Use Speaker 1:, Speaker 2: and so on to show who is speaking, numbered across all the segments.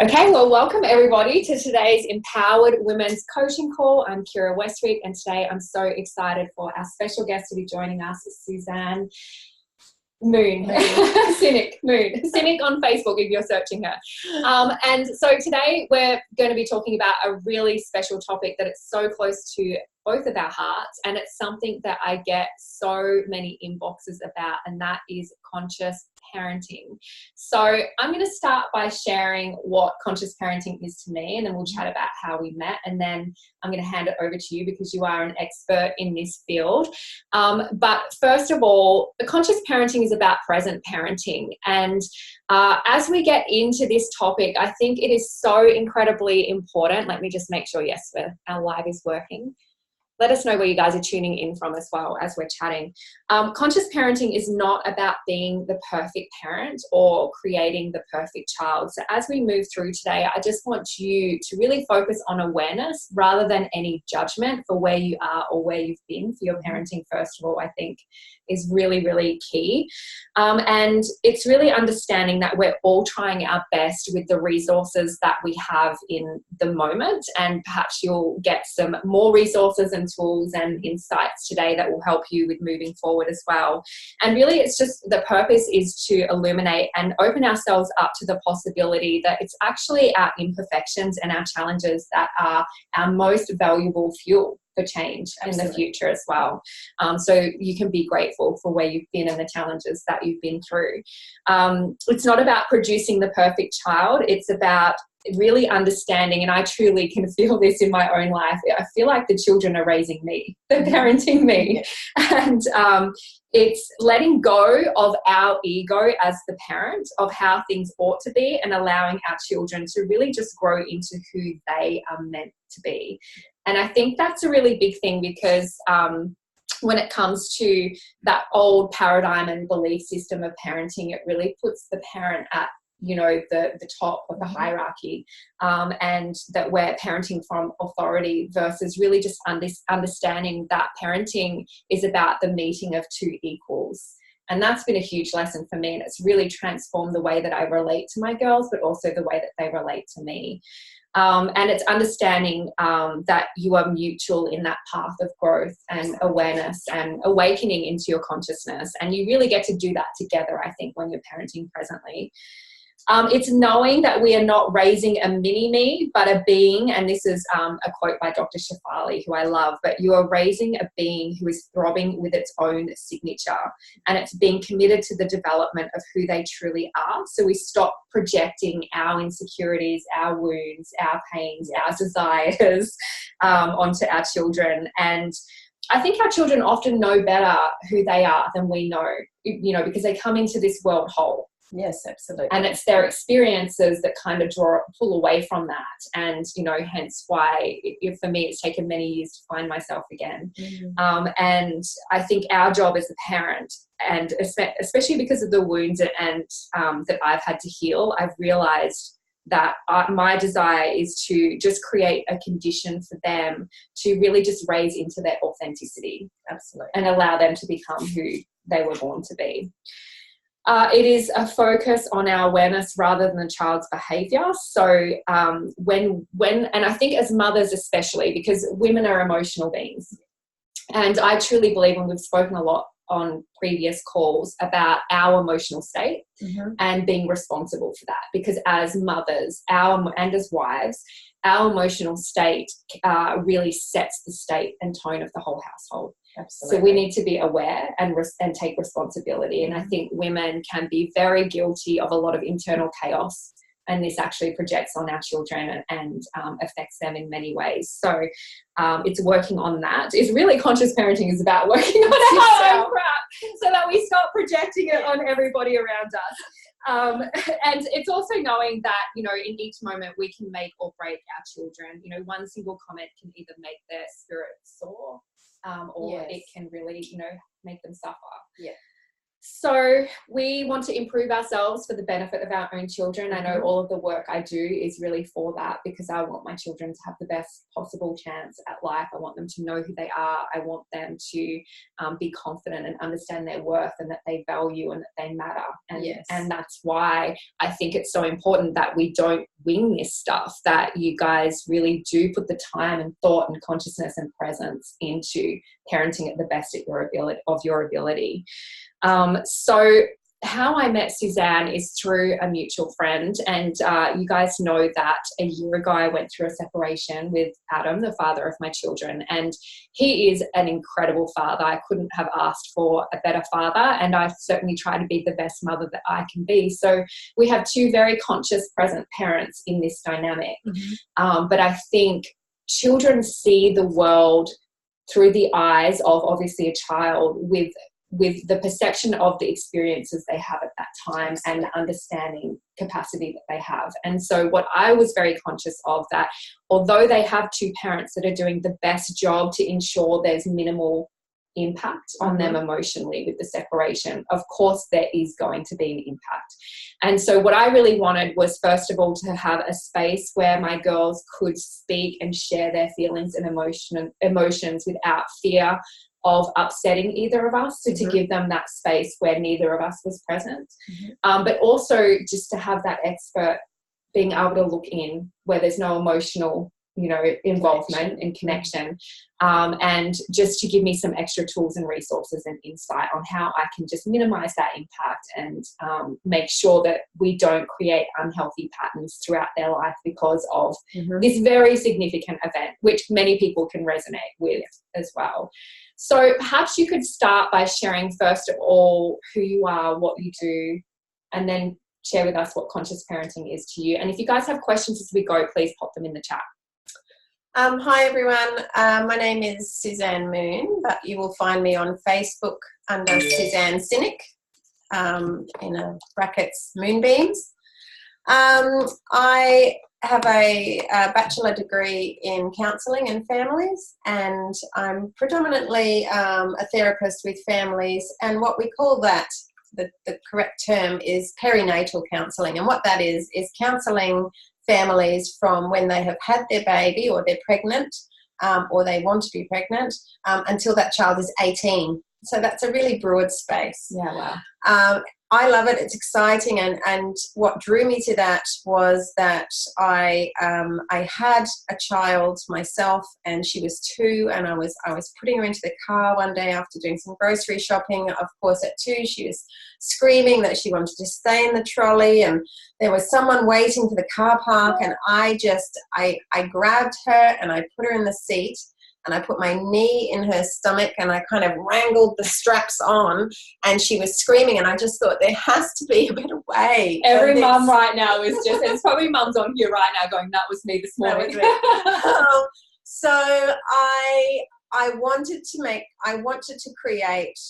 Speaker 1: Okay, well, welcome everybody to today's Empowered Women's Coaching Call. I'm Kira Westwick, and today I'm so excited for our special guest to be joining us, Suzanne Moon. Cynic on Facebook if you're searching her. And so today we're going to be talking about a really special topic that it's so close to both of our hearts, and it's something that I get so many inboxes about, and that is conscious parenting. So I'm going to start by sharing what conscious parenting is to me, and then we'll chat about how we met, and then I'm going to hand it over to you because you are an expert in this field. But first of all, conscious parenting is about present parenting, and as we get into this topic, I think it is so incredibly important. Let me just make sure, yes, our live is working. Let us know where you guys are tuning in from as well as we're chatting. Conscious parenting is not about being the perfect parent or creating the perfect child. So as we move through today, I just want you to really focus on awareness rather than any judgment for where you are or where you've been for your parenting. First of all, I think is really, really key. And it's really understanding that we're all trying our best with the resources that we have in the moment, and perhaps you'll get some more resources and tools and insights today that will help you with moving forward as well. And really it's just the purpose is to illuminate and open ourselves up to the possibility that it's actually our imperfections and our challenges that are our most valuable fuel for change. Absolutely. In the future as well. So you can be grateful for where you've been and the challenges that you've been through. It's not about producing the perfect child. It's about really understanding, and I truly can feel this in my own life. I feel like the children are raising me, they're parenting me. And it's letting go of our ego as the parent of how things ought to be, and allowing our children to really just grow into who they are meant to be. And I think that's a really big thing because when it comes to that old paradigm and belief system of parenting, it really puts the parent at, the top of the hierarchy, and that we're parenting from authority versus really just understanding that parenting is about the meeting of two equals. And that's been a huge lesson for me, and it's really transformed the way that I relate to my girls, but also the way that they relate to me. And it's understanding that you are mutual in that path of growth and awareness and awakening into your consciousness. And you really get to do that together, I think, when you're parenting presently. It's knowing that we are not raising a mini-me, but a being, and this is a quote by Dr. Shafali, who I love, but you are raising a being who is throbbing with its own signature, and it's being committed to the development of who they truly are. So we stop projecting our insecurities, our wounds, our pains, our desires onto our children. And I think our children often know better who they are than we know, because they come into this world whole.
Speaker 2: Yes, absolutely.
Speaker 1: And it's their experiences that kind of pull away from that. And, hence why for me, it's taken many years to find myself again. Mm-hmm. And I think our job as a parent, and especially because of the wounds and that I've had to heal, I've realized that my desire is to just create a condition for them to really just raise into their authenticity. Absolutely. And allow them to become who they were born to be. It is a focus on our awareness rather than the child's behaviour. So when and I think as mothers especially, because women are emotional beings, and I truly believe, and we've spoken a lot on previous calls about our emotional state, mm-hmm. and being responsible for that, because as mothers and as wives, our emotional state really sets the state and tone of the whole household. Absolutely. So we need to be aware and take responsibility. And I think women can be very guilty of a lot of internal chaos, and this actually projects on our children and affects them in many ways. So it's working on that. It's really conscious parenting is about working on our own crap so that we stop projecting it on everybody around us. And it's also knowing that, in each moment we can make or break our children. One single comment can either make their spirit soar, or yes. It can really, make them suffer.
Speaker 2: Yeah.
Speaker 1: So we want to improve ourselves for the benefit of our own children. I know all of the work I do is really for that, because I want my children to have the best possible chance at life. I want them to know who they are. I want them to be confident and understand their worth, and that they value and that they matter. And that's why I think it's so important that we don't wing this stuff, that you guys really do put the time and thought and consciousness and presence into parenting at the best of your ability. So how I met Suzanne is through a mutual friend, and you guys know that a year ago I went through a separation with Adam, the father of my children, and he is an incredible father. I couldn't have asked for a better father, and I certainly try to be the best mother that I can be. So we have two very conscious, present parents in this dynamic. But I think children see the world through the eyes of obviously a child, with the perception of the experiences they have at that time and the understanding capacity that they have. And so what I was very conscious of, that although they have two parents that are doing the best job to ensure there's minimal impact on them emotionally with the separation, of course there is going to be an impact. And so what I really wanted was, first of all, to have a space where my girls could speak and share their feelings and emotions without fear of upsetting either of us, so to give them that space where neither of us was present. But also just to have that expert being able to look in where there's no emotional, involvement and connection, and just to give me some extra tools and resources and insight on how I can just minimize that impact and make sure that we don't create unhealthy patterns throughout their life because of this very significant event, which many people can resonate with as well. So perhaps you could start by sharing, first of all, who you are, what you do, and then share with us what conscious parenting is to you. And if you guys have questions as we go, please pop them in the chat.
Speaker 2: Hi everyone, my name is Suzanne Moon, but you will find me on Facebook under Suzanne Cynic, in brackets Moonbeams. I have a bachelor degree in counselling and families, and I'm predominantly a therapist with families, and what we call that, the correct term is perinatal counselling. And what that is counselling families from when they have had their baby or they're pregnant, or they want to be pregnant, until that child is 18. So that's a really broad space.
Speaker 1: Yeah, wow.
Speaker 2: I love it. It's exciting, and what drew me to that was that I had a child myself, and she was 2, and I was putting her into the car one day after doing some grocery shopping. Of course, at 2, she was screaming that she wanted to stay in the trolley, and there was someone waiting for the car park, and I grabbed her and I put her in the seat. And I put my knee in her stomach and I kind of wrangled the straps on, and she was screaming, and I just thought there has to be a better way.
Speaker 1: Every mum right now is just, and it's probably mums on here right now going, that was me this morning.
Speaker 2: So I wanted to create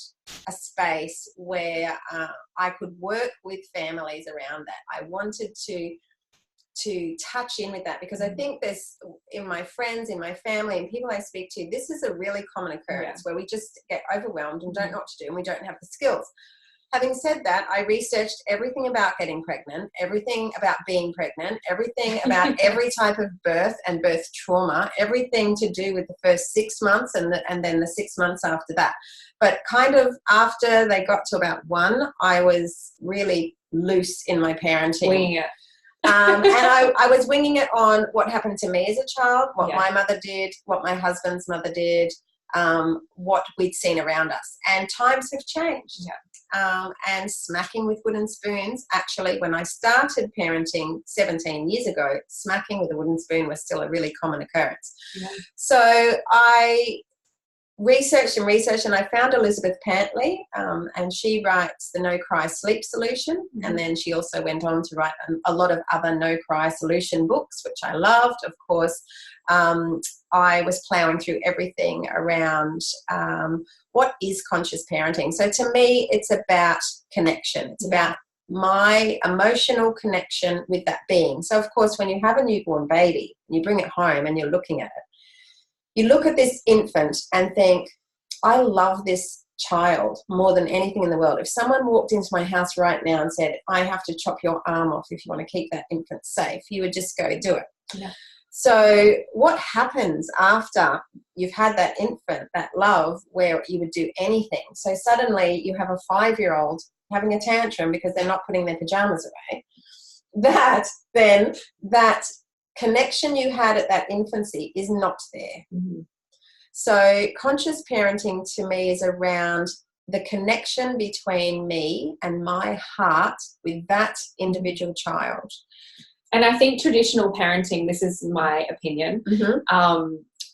Speaker 2: a space where I could work with families around that. I wanted to touch in with that, because I think there's, in my friends, in my family, and people I speak to, this is a really common occurrence where we just get overwhelmed and don't know what to do, and we don't have the skills. Having said that, I researched everything about getting pregnant, everything about being pregnant, everything about every type of birth and birth trauma, everything to do with the first 6 months and then the 6 months after that. But kind of after they got to about 1, I was really loose in my parenting.
Speaker 1: Winging it.
Speaker 2: And I was winging it on what happened to me as a child, what my mother did, what my husband's mother did, what we'd seen around us. And times have changed. And smacking with wooden spoons, actually, when I started parenting 17 years ago, smacking with a wooden spoon was still a really common occurrence. So I researched and I found Elizabeth Pantley, and she writes the No Cry Sleep Solution, and then she also went on to write a lot of other No Cry solution books, which I loved. Of course, I was ploughing through everything around what is conscious parenting. So to me, it's about connection. It's about my emotional connection with that being. So of course, when you have a newborn baby, you bring it home and you're looking at it, you look at this infant and think, I love this child more than anything in the world. If someone walked into my house right now and said, I have to chop your arm off if you want to keep that infant safe, you would just go do it.
Speaker 1: Yeah.
Speaker 2: So what happens after you've had that infant, that love, where you would do anything? So suddenly you have a 5-year-old having a tantrum because they're not putting their pajamas away. That connection you had at that infancy is not there.
Speaker 1: Mm-hmm.
Speaker 2: So conscious parenting to me is around the connection between me and my heart with that individual child.
Speaker 1: And I think traditional parenting, this is my opinion,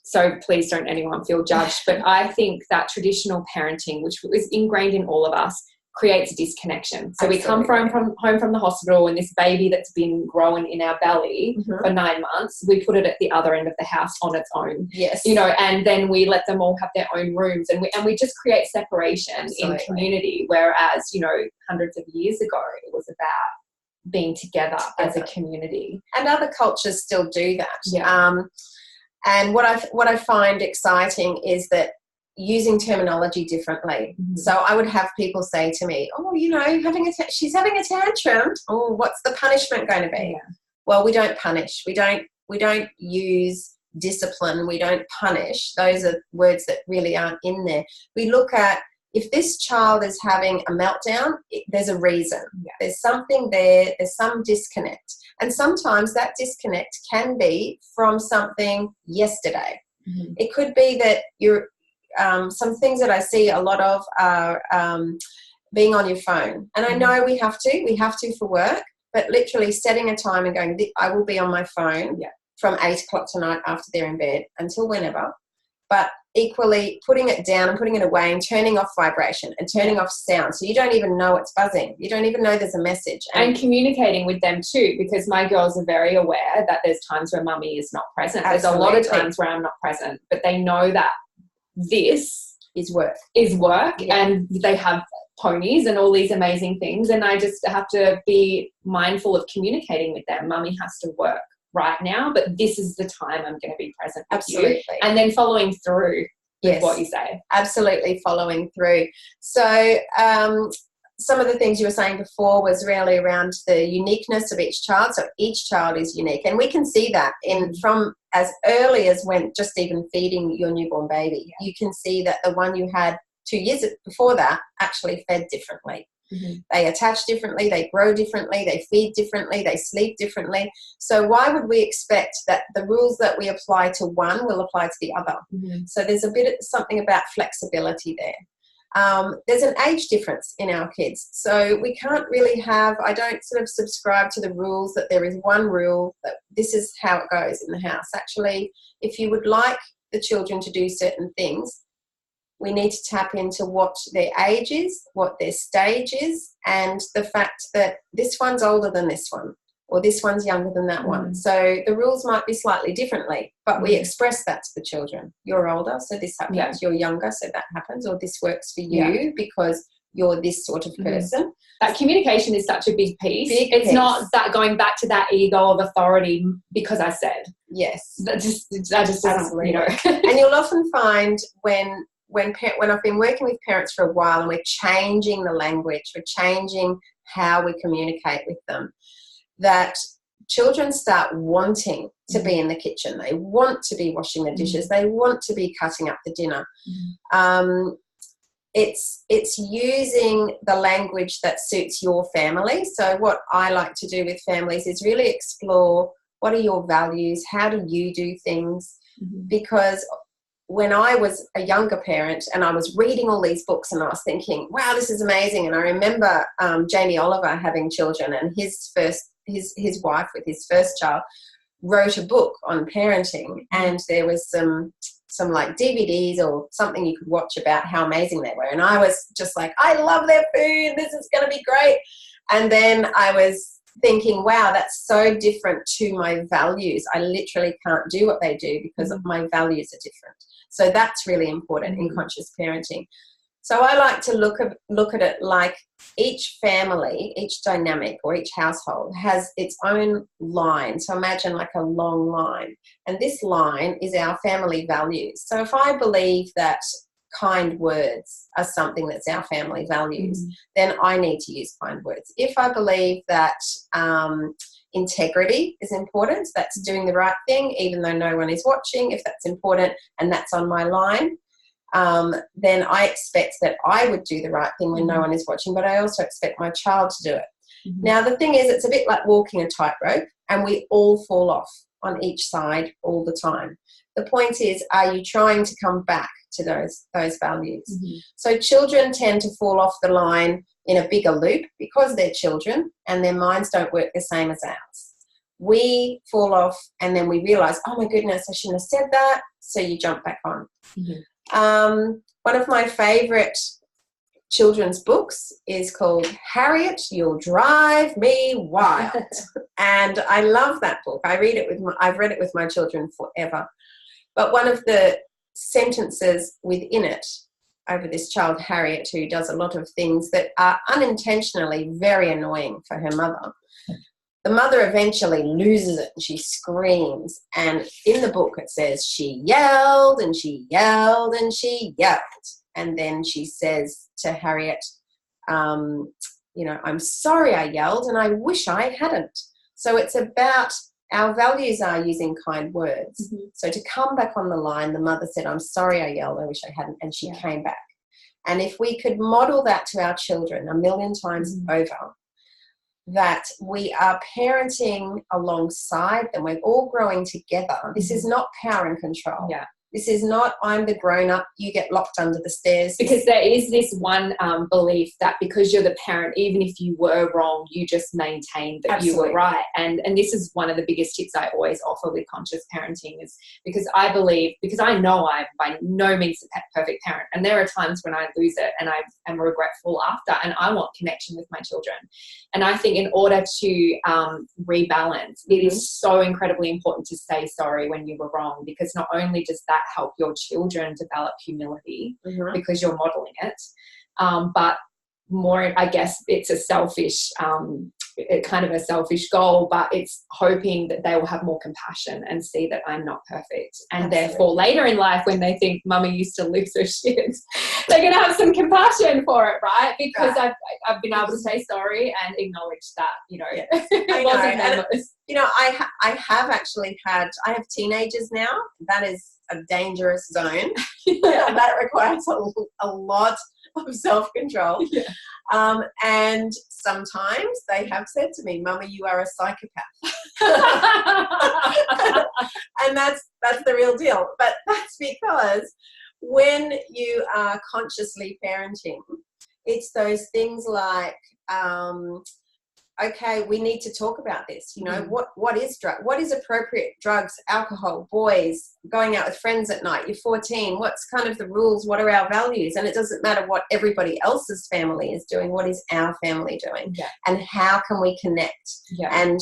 Speaker 1: so please don't anyone feel judged, but I think that traditional parenting, which is ingrained in all of us, creates disconnection. So we come home from the hospital, and this baby that's been growing in our belly for 9 months, we put it at the other end of the house on its own.
Speaker 2: Yes.
Speaker 1: You know, and then we let them all have their own rooms, and we just create separation in community, whereas, you know, hundreds of years ago it was about being together as a community. And
Speaker 2: other cultures still do that.
Speaker 1: Yeah.
Speaker 2: And what I find exciting is that using terminology differently. So I would have people say to me, oh, you know, she's having a tantrum. Oh, what's the punishment going to be?
Speaker 1: Yeah.
Speaker 2: Well, we don't punish. We don't use discipline. We don't punish. Those are words that really aren't in there. We look at, if this child is having a meltdown, there's a reason. Yeah. There's something there. There's some disconnect. And sometimes that disconnect can be from something yesterday. It could be that you're some things that I see a lot of are being on your phone. And I know we have to for work, but literally setting a time and going, I will be on my phone from 8 o'clock tonight after they're in bed until whenever. But equally putting it down and putting it away and turning off vibration and turning off sound. So you don't even know it's buzzing. You don't even know there's a message.
Speaker 1: And communicating with them too, because my girls are very aware that there's times where mummy is not present.
Speaker 2: Absolutely.
Speaker 1: There's a lot of times where I'm not present, but they know that this
Speaker 2: is work,
Speaker 1: and they have ponies and all these amazing things, and I just have to be mindful of communicating with them. Mummy has to work right now, but this is the time I'm going to be present with you, and then following through with what you say.
Speaker 2: Absolutely following through. So some of the things you were saying before was really around the uniqueness of each child. So each child is unique, and we can see that from as early as when just even feeding your newborn baby. You can see that the one you had 2 years before that actually fed differently. They attach differently, they grow differently, they feed differently, they sleep differently. So why would we expect that the rules that we apply to one will apply to the other? So there's something about flexibility there. There's an age difference in our kids. So we can't really I don't sort of subscribe to the rules that there is one rule that this is how it goes in the house. Actually, if you would like the children to do certain things, we need to tap into what their age is, what their stage is, and the fact that this one's older than this one, or this one's younger than that one. So the rules might be slightly differently, but we express that to the children. You're older, so this happens. Yeah. You're younger, so that happens, or this works for you because you're this sort of person.
Speaker 1: That communication is such a big piece. It's not that going back to that ego of authority because I said.
Speaker 2: Yes.
Speaker 1: That just doesn't, you know.
Speaker 2: And you'll often find when I've been working with parents for a while and we're changing the language, we're changing how we communicate with them, that children start wanting to be in the kitchen. They want to be washing the dishes. They want to be cutting up the dinner. It's using the language that suits your family. So what I like to do with families is really explore, what are your values? How do you do things? Because when I was a younger parent and I was reading all these books and I was thinking, wow, this is amazing. And I remember Jamie Oliver having children, and his wife with his first child wrote a book on parenting, and there was some like DVDs or something you could watch about how amazing they were. And I was just like, I love their food. This is going to be great. And then I was thinking, wow, that's so different to my values. I literally can't do what they do because my values are different. So that's really important in conscious parenting. So I like to look at it like each family, each dynamic or each household has its own line. So imagine like a long line. And this line is our family values. So if I believe that kind words are something that's our family values, then I need to use kind words. If I believe that integrity is important, that's doing the right thing even though no one is watching, if that's important and that's on my line, then I expect that I would do the right thing when no one is watching, but I also expect my child to do it. Now, the thing is, it's a bit like walking a tightrope, and we all fall off on each side all the time. The point is, are you trying to come back to those values? So children tend to fall off the line in a bigger loop because they're children and their minds don't work the same as ours. We fall off and then we realise, oh, my goodness, I shouldn't have said that, so you jump back on. One of my favourite children's books is called Harriet, You'll Drive Me Wild. And I love that book. I've read it with my children forever. But one of the sentences within it over this child, Harriet, who does a lot of things that are unintentionally very annoying for her mother. The mother eventually loses it and she screams. And in the book it says she yelled and she yelled and she yelled. And then she says to Harriet, I'm sorry I yelled and I wish I hadn't. So it's about our values are using kind words. So to come back on the line, the mother said, I'm sorry I yelled, I wish I hadn't. And she came back. And if we could model that to our children 1,000,000 times over, that we are parenting alongside them, we're all growing together. This is not power and control. This is not, I'm the grown-up, you get locked under the stairs.
Speaker 1: Because there is this one belief that because you're the parent, even if you were wrong, you just maintain that you were right. And this is one of the biggest tips I always offer with conscious parenting, is because I believe, because I know I'm by no means the perfect parent. And there are times when I lose it and I am regretful after, and I want connection with my children. And I think in order to rebalance, it is so incredibly important to say sorry when you were wrong, because not only does that help your children develop humility because you're modeling it, but more, I guess it's a selfish kind of a selfish goal, but it's hoping that they will have more compassion and see that I'm not perfect, and therefore later in life when they think mummy used to lose her shit, they're going to have some compassion for it, right? Because I've been able to say sorry and acknowledge that, it wasn't nervous.
Speaker 2: I have actually I have teenagers now. That is a dangerous zone. That requires a lot of self-control. And sometimes they have said to me, Mummy, you are a psychopath. And that's the real deal. But that's because when you are consciously parenting, it's those things like, okay, we need to talk about this. What is appropriate? Drugs, alcohol, boys, going out with friends at night. You're 14. What's kind of the rules? What are our values? And it doesn't matter what everybody else's family is doing. What is our family doing? And how can we connect? And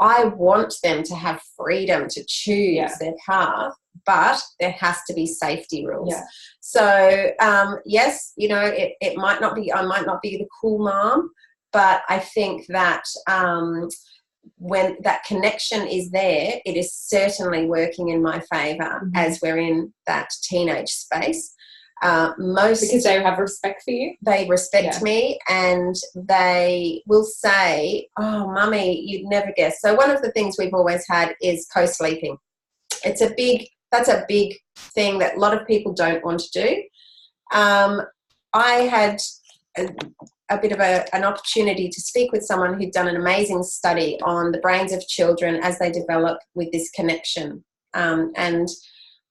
Speaker 2: I want them to have freedom to choose their path, but there has to be safety rules. So, yes, it might not be, I might not be the cool mom, but I think that when that connection is there, it is certainly working in my favour as we're in that teenage space.
Speaker 1: Because they have respect for you.
Speaker 2: They respect me, and they will say, oh, Mummy, you'd never guess. So one of the things we've always had is co-sleeping. That's a big thing that a lot of people don't want to do. I had a bit of an opportunity to speak with someone who'd done an amazing study on the brains of children as they develop with this connection. And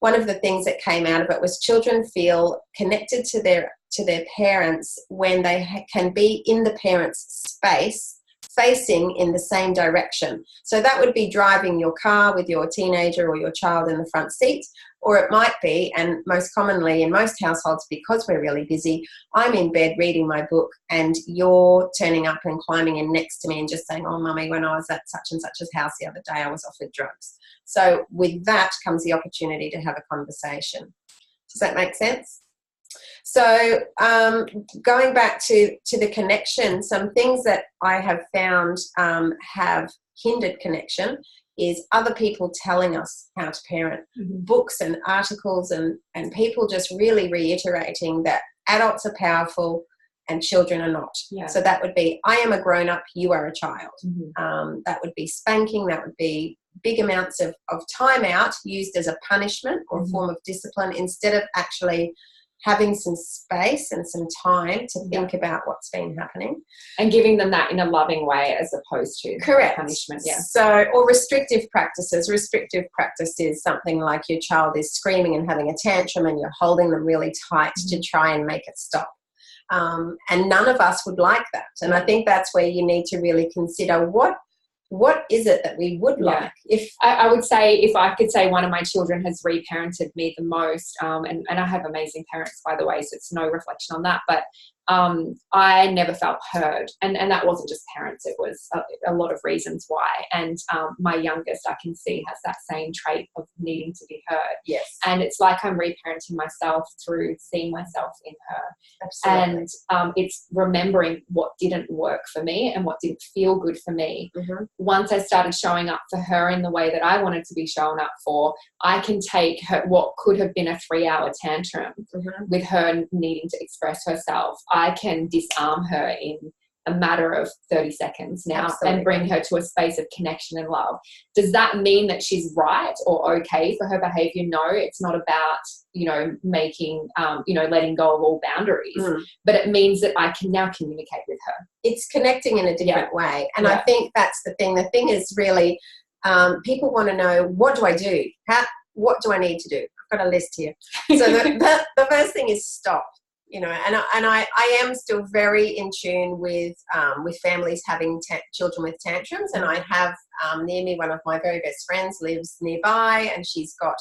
Speaker 2: one of the things that came out of it was children feel connected to their parents when they can be in the parents' space, facing in the same direction. So that would be driving your car with your teenager or your child in the front seat, or it might be, and most commonly in most households because we're really busy, I'm in bed reading my book and you're turning up and climbing in next to me and just saying, oh, Mummy, when I was at such and such a house the other day, I was offered drugs. So with that comes the opportunity to have a conversation. Does that make sense? So going back to the connection, some things that I have found have hindered connection is other people telling us how to parent, books and articles and people just really reiterating that adults are powerful and children are not. So that would be, I am a grown-up, you are a child. That would be spanking, that would be big amounts of time out used as a punishment or a form of discipline instead of actually having some space and some time to think about what's been happening.
Speaker 1: And giving them that in a loving way as opposed to punishment.
Speaker 2: So, or restrictive practices. Restrictive practice is something like your child is screaming and having a tantrum and you're holding them really tight to try and make it stop. And none of us would like that. And I think that's where you need to really consider what is it that we would like?
Speaker 1: If I would say, if I could say one of my children has reparented me the most, and I have amazing parents, by the way, so it's no reflection on that, but I never felt heard. And that wasn't just parents, it was a lot of reasons why. And my youngest, I can see, has that same trait of needing to be heard.
Speaker 2: Yes.
Speaker 1: And it's like I'm reparenting myself through seeing myself in her.
Speaker 2: Absolutely.
Speaker 1: And it's remembering what didn't work for me and what didn't feel good for me. Once I started showing up for her in the way that I wanted to be shown up for, I can take her, what could have been a 3-hour tantrum with her needing to express herself, I can disarm her in a matter of 30 seconds now and bring her to a space of connection and love. Does that mean that she's right or okay for her behavior? No, it's not about, making, letting go of all boundaries, but it means that I can now communicate with her.
Speaker 2: It's connecting in a different way. And I think that's the thing. The thing is really, people want to know, what do I do? What do I need to do? I've got a list here. So the first thing is stop. And I am still very in tune with families having children with tantrums, and I have near me one of my very best friends lives nearby, and she's got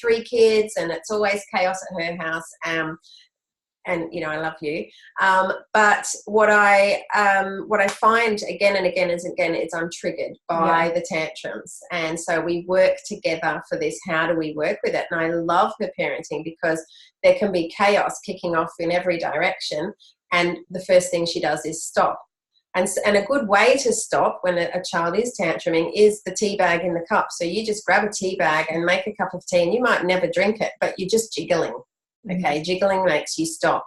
Speaker 2: 3 kids, and it's always chaos at her house. And I love you. But what I find again and again is I'm triggered by the tantrums, and so we work together for this. How do we work with it? And I love her parenting because there can be chaos kicking off in every direction, and the first thing she does is stop. And a good way to stop when a child is tantruming is the tea bag in the cup. So you just grab a tea bag and make a cup of tea, and you might never drink it, but you're just jiggling. Okay, jiggling makes you stop.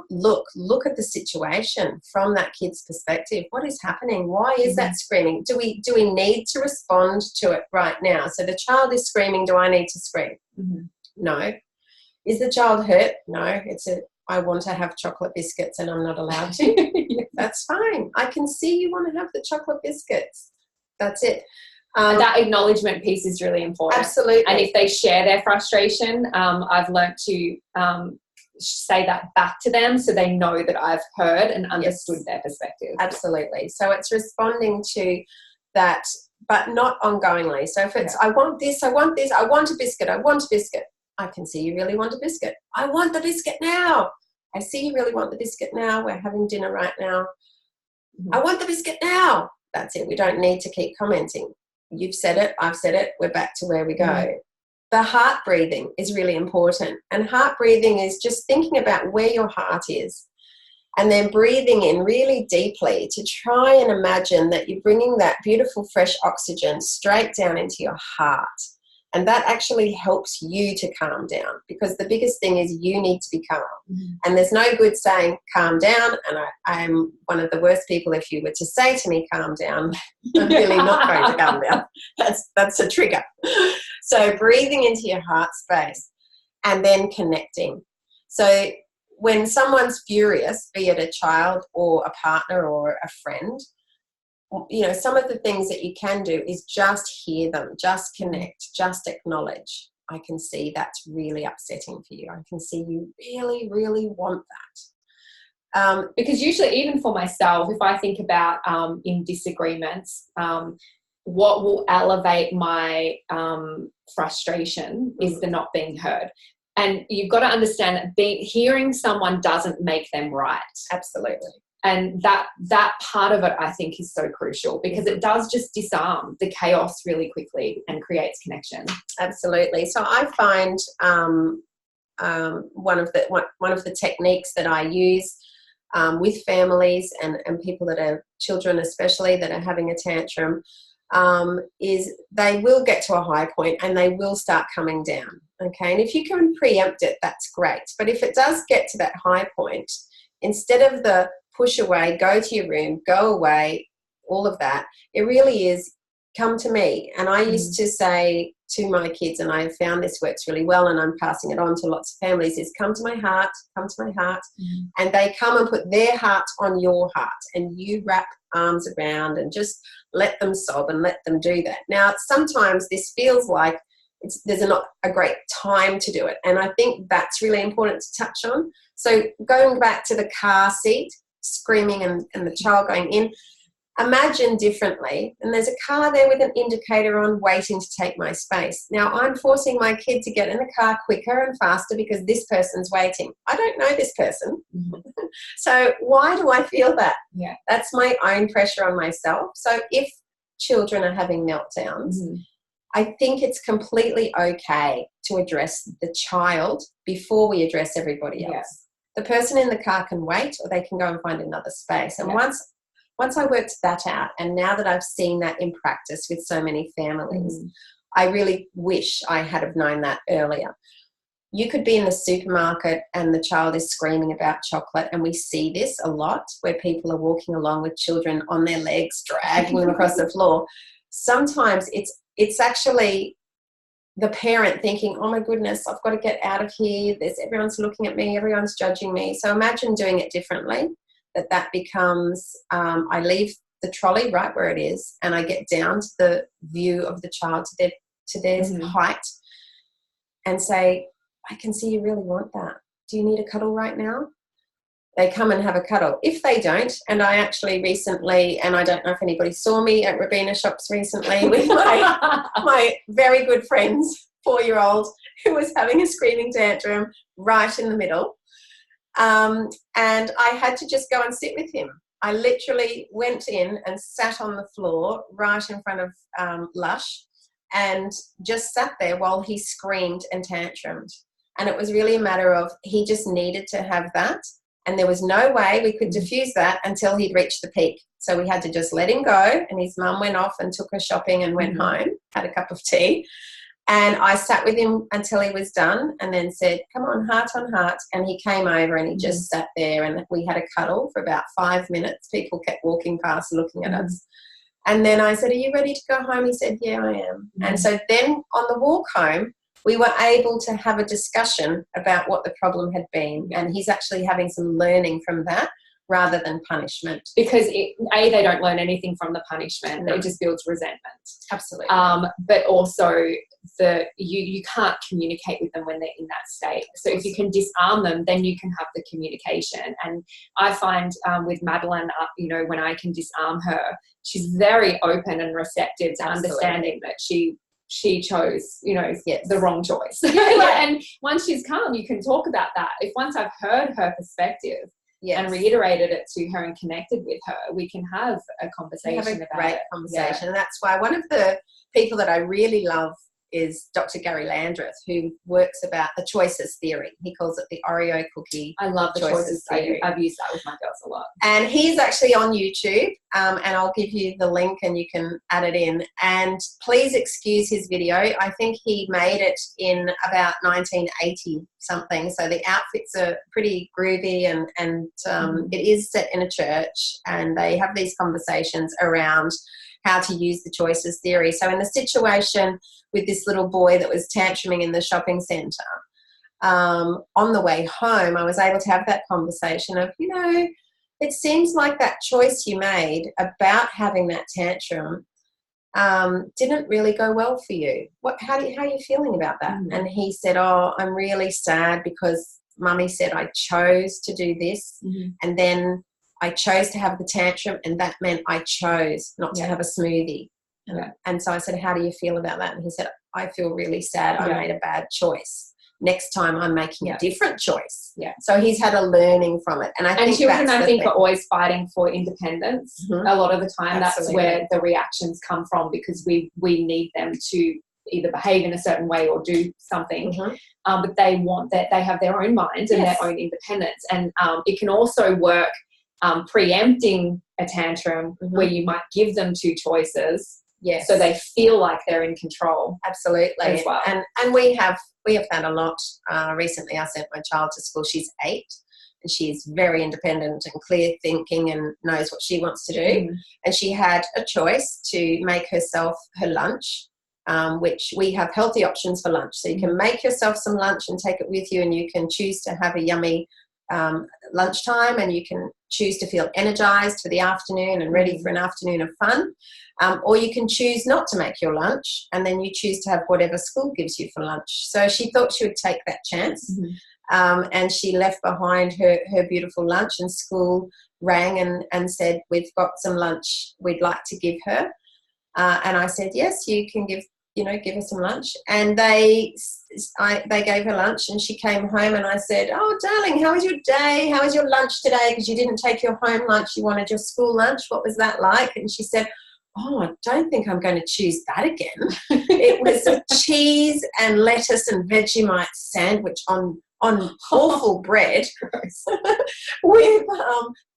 Speaker 2: Look at the situation from that kid's perspective. What is happening? Why is that screaming? Do we need to respond to it right now? So the child is screaming. Do I need to scream? No. Is the child hurt? No. I want to have chocolate biscuits and I'm not allowed to. That's fine. I can see you want to have the chocolate biscuits. That's it.
Speaker 1: That acknowledgement piece is really important.
Speaker 2: Absolutely.
Speaker 1: And if they share their frustration, I've learnt to say that back to them so they know that I've heard and understood their perspective.
Speaker 2: Absolutely. So it's responding to that, but not ongoingly. So if it's, I want this, I want this, I want a biscuit, I want a biscuit. I can see you really want a biscuit. I want the biscuit now. I see you really want the biscuit now. We're having dinner right now. I want the biscuit now. That's it. We don't need to keep commenting. You've said it. I've said it. We're back to where we go. The heart breathing is really important. And heart breathing is just thinking about where your heart is and then breathing in really deeply to try and imagine that you're bringing that beautiful fresh oxygen straight down into your heart. And that actually helps you to calm down, because the biggest thing is you need to be calm. And there's no good saying calm down. And I'm one of the worst people. If you were to say to me calm down, I'm really not going to calm down. That's a trigger. So breathing into your heart space and then connecting. So when someone's furious, be it a child or a partner or a friend, some of the things that you can do is just hear them, just connect, just acknowledge. I can see that's really upsetting for you. I can see you really, really want that.
Speaker 1: Because usually, even for myself, if I think about in disagreements, what will elevate my frustration is the not being heard. And you've got to understand that hearing someone doesn't make them right.
Speaker 2: Absolutely.
Speaker 1: And that part of it, I think, is so crucial, because it does just disarm the chaos really quickly and creates connection.
Speaker 2: Absolutely. So I find one of the techniques that I use with families and people that are children, especially that are having a tantrum, is they will get to a high point and they will start coming down. Okay, and if you can preempt it, that's great. But if it does get to that high point, instead of the push away, go to your room, go away, all of that, it really is come to me. And I used to say to my kids, and I found this works really well, and I'm passing it on to lots of families, is come to my heart, come to my heart. And they come and put their heart on your heart, and you wrap arms around and just let them sob and let them do that. Now, sometimes this feels like there's not a great time to do it, and I think that's really important to touch on. So going back to the car seat, screaming and the child going in, imagine differently, and there's a car there with an indicator on waiting to take my space. Now, I'm forcing my kid to get in the car quicker and faster because this person's waiting. I don't know this person. So why do I feel that? Yeah. That's my own pressure on myself. So if children are having meltdowns, I think it's completely okay to address the child before we address everybody else. Yeah. The person in the car can wait, or they can go and find another space. And once I worked that out, and now that I've seen that in practice with so many families, I really wish I had have known that earlier. You could be in the supermarket and the child is screaming about chocolate, and we see this a lot where people are walking along with children on their legs, dragging them across the floor. Sometimes it's actually the parent thinking, oh my goodness, I've got to get out of here. Everyone's looking at me, everyone's judging me. So imagine doing it differently. That becomes, I leave the trolley right where it is, and I get down to the view of the child to their height, and say, I can see you really want that. Do you need a cuddle right now? They come and have a cuddle. If they don't, and I actually recently, and I don't know if anybody saw me at Robina Shops recently with my very good friend's 4-year-old who was having a screaming tantrum right in the middle. And I had to just go and sit with him. I literally went in and sat on the floor right in front of Lush and just sat there while he screamed and tantrumed. And it was really a matter of he just needed to have that. And there was no way we could diffuse that until he'd reached the peak. So we had to just let him go. And his mum went off and took her shopping and went home, had a cup of tea. And I sat with him until he was done and then said, come on, heart on heart. And he came over and he just sat there and we had a cuddle for about 5 minutes. People kept walking past looking at us. And then I said, are you ready to go home? He said, yeah, I am. And so then on the walk home, we were able to have a discussion about what the problem had been. And he's actually having some learning from that rather than punishment.
Speaker 1: Because they don't learn anything from the punishment. No. It just builds resentment.
Speaker 2: Absolutely.
Speaker 1: But also you can't communicate with them when they're in that state. So if you can disarm them, then you can have the communication. And I find with Madeline, when I can disarm her, she's very open and receptive to understanding that she chose, the wrong choice. And once she's calm, you can talk about that. If once I've heard her perspective and reiterated it to her and connected with her, we can have a conversation about it.
Speaker 2: Have a great conversation. And that's why one of the people that I really love is Dr. Gary Landreth, who works about the choices theory. He calls it the Oreo cookie.
Speaker 1: I love the choices theory. I've used that with my girls a lot.
Speaker 2: And he's actually on YouTube, and I'll give you the link and you can add it in. And please excuse his video. I think he made it in about 1980 something. So the outfits are pretty groovy and it is set in a church, and they have these conversations around how to use the choices theory. So in the situation with this little boy that was tantruming in the shopping centre, on the way home, I was able to have that conversation of, it seems like that choice you made about having that tantrum didn't really go well for you. How are you feeling about that? And he said, I'm really sad because Mummy said I chose to do this, and then I chose to have the tantrum, and that meant I chose not to have a smoothie. And so I said, how do you feel about that? And he said, I feel really sad. I made a bad choice. Next time I'm making a different choice. So he's had a learning from it. And
Speaker 1: children, I think, are always fighting for independence. A lot of the time that's where the reactions come from, because we need them to either behave in a certain way or do something. But they want that they have their own minds and their own independence. And it can also work preempting a tantrum where you might give them two choices
Speaker 2: Yes.
Speaker 1: So they feel like they're in control.
Speaker 2: Absolutely.
Speaker 1: As well.
Speaker 2: And we have done a lot. Recently I sent my child to school. She's 8 and she's very independent and clear thinking and knows what she wants to do. And she had a choice to make herself her lunch, which we have healthy options for lunch. So you can make yourself some lunch and take it with you, and you can choose to have a yummy lunchtime, and you can choose to feel energized for the afternoon and ready for an afternoon of fun, or you can choose not to make your lunch, and then you choose to have whatever school gives you for lunch. So she thought she would take that chance, and she left behind her beautiful lunch, and school rang and said, we've got some lunch we'd like to give her, and I said, yes, you can give her some lunch. And they gave her lunch, and she came home, and I said, oh, darling, how was your day? How was your lunch today? Because you didn't take your home lunch. You wanted your school lunch. What was that like? And she said, oh, I don't think I'm going to choose that again. It was a cheese and lettuce and Vegemite sandwich on awful bread with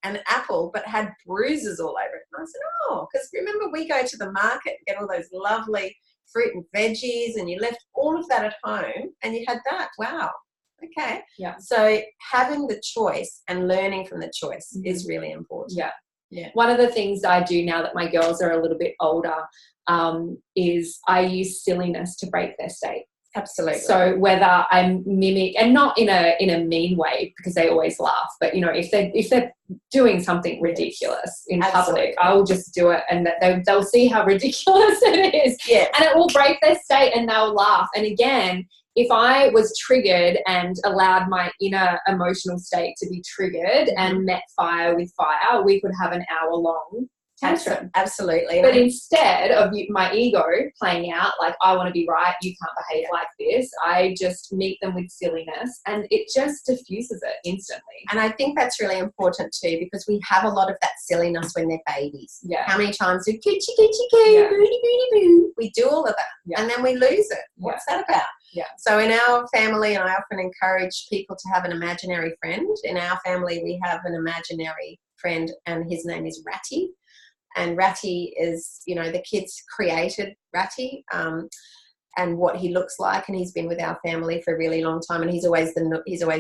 Speaker 2: an apple, but had bruises all over it. And I said, oh, because remember, we go to the market and get all those lovely fruit and veggies, and you left all of that at home and you had that. Wow. Okay.
Speaker 1: Yeah.
Speaker 2: So having the choice and learning from the choice is really important.
Speaker 1: Yeah.
Speaker 2: Yeah.
Speaker 1: One of the things I do now that my girls are a little bit older is I use silliness to break their state.
Speaker 2: Absolutely.
Speaker 1: So whether I mimic, and not in a mean way, because they always laugh, but if they're doing something ridiculous in public, I will just do it, and they'll see how ridiculous it is.
Speaker 2: Yeah.
Speaker 1: And it will break their state, and they'll laugh. And again, if I was triggered and allowed my inner emotional state to be triggered and met fire with fire, we could have an hour-long tantrum.
Speaker 2: Absolutely.
Speaker 1: But instead of my ego playing out, like, I want to be right, you can't behave like this, I just meet them with silliness, and it just diffuses it instantly.
Speaker 2: And I think that's really important too, because we have a lot of that silliness when they're babies.
Speaker 1: Yeah.
Speaker 2: How many times do kitchy, booty, booty, boo? We do all of that, and then we lose it. What's that about?
Speaker 1: Yeah.
Speaker 2: So in our family, and I often encourage people to have an imaginary friend. In our family, we have an imaginary friend, and his name is Ratty. And Ratty is, the kids created Ratty and what he looks like, and he's been with our family for a really long time, and he's always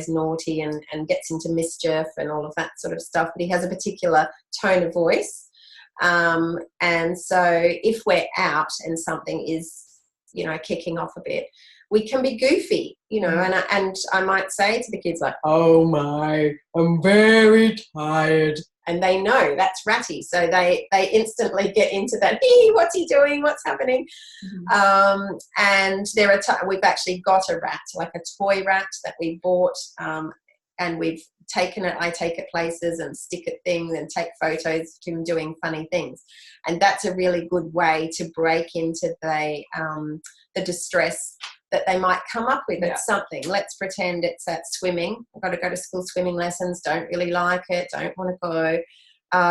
Speaker 2: naughty and gets into mischief and all of that sort of stuff, but he has a particular tone of voice. And so if we're out and something is, kicking off a bit, we can be goofy, and I might say to the kids, like, oh my, I'm very tired. And they know that's Ratty. So they instantly get into that, hey, what's he doing? What's happening? And we've actually got a rat, like a toy rat that we bought, and we've taken it. I take it places and stick at things and take photos of him doing funny things. And that's a really good way to break into the distress that they might come up with. It's something. Let's pretend it's at swimming. I've got to go to school swimming lessons, don't really like it, don't want to go.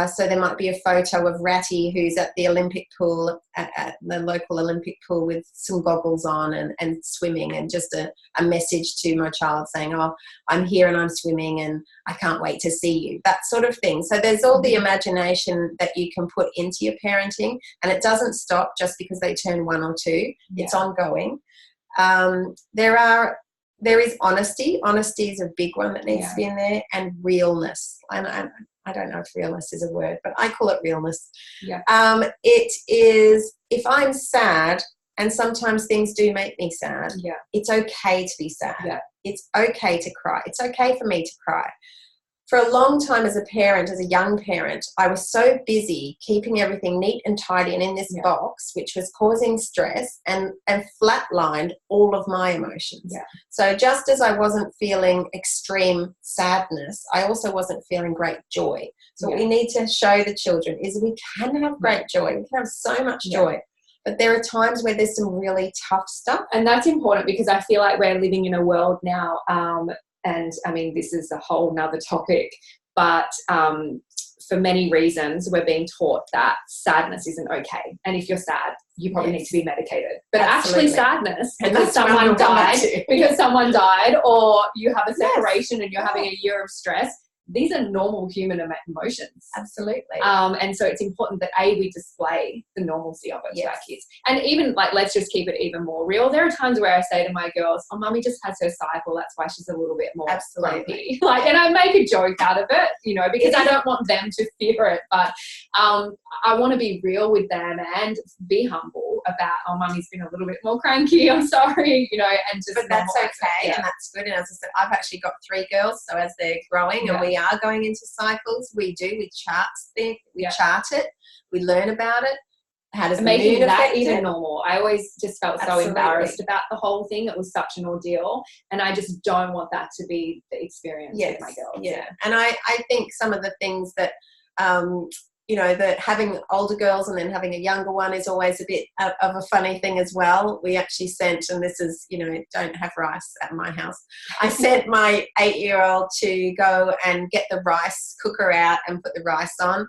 Speaker 2: So there might be a photo of Ratty who's at the Olympic pool, at the local Olympic pool, with some goggles on and swimming, and just a message to my child saying, oh, I'm here and I'm swimming and I can't wait to see you, that sort of thing. So there's all the imagination that you can put into your parenting, and it doesn't stop just because they turn 1 or 2. It's ongoing. There is honesty. Honesty is a big one that needs to be in there, and realness. And I don't know if realness is a word, but I call it realness.
Speaker 1: Yeah.
Speaker 2: It is, if I'm sad, and sometimes things do make me sad, it's okay to be sad. Yeah. It's okay to cry. It's okay for me to cry. For a long time as a parent, as a young parent, I was so busy keeping everything neat and tidy and in this box, which was causing stress and flatlined all of my emotions. Yeah. So just as I wasn't feeling extreme sadness, I also wasn't feeling great joy. So what we need to show the children is we can have great joy. We can have so much joy. But there are times where there's some really tough stuff.
Speaker 1: And that's important, because I feel like we're living in a world now, and I mean, this is a whole nother topic, but for many reasons, we're being taught that sadness isn't okay. And if you're sad, you probably need to be medicated. But actually sadness, because someone died, or you have a separation and you're having a year of stress, these are normal human emotions.
Speaker 2: Absolutely.
Speaker 1: And so it's important that we display the normalcy of it to our kids. And even like, let's just keep it even more real. There are times where I say to my girls, oh, mummy just has her cycle. That's why she's a little bit more grumpy. Like, and I make a joke out of it, you know, because I don't want them to fear it. But I want to be real with them and be humble about, oh, mummy's been a little bit more cranky. I'm sorry, you know, and just.
Speaker 2: But that's okay, and that's good. And as I said, I've actually got 3 girls, so as they're growing and we are going into cycles, we charts things, we chart it, we learn about it. How does
Speaker 1: making
Speaker 2: that
Speaker 1: affect even normal? I always just felt so embarrassed about the whole thing. It was such an ordeal, and I just don't want that to be the experience with my girls.
Speaker 2: Yeah, and I think some of the things that you know, that having older girls and then having a younger one is always a bit of a funny thing as well. We actually sent, and this is, you know, don't have rice at my house. I sent my 8-year-old to go and get the rice cooker out and put the rice on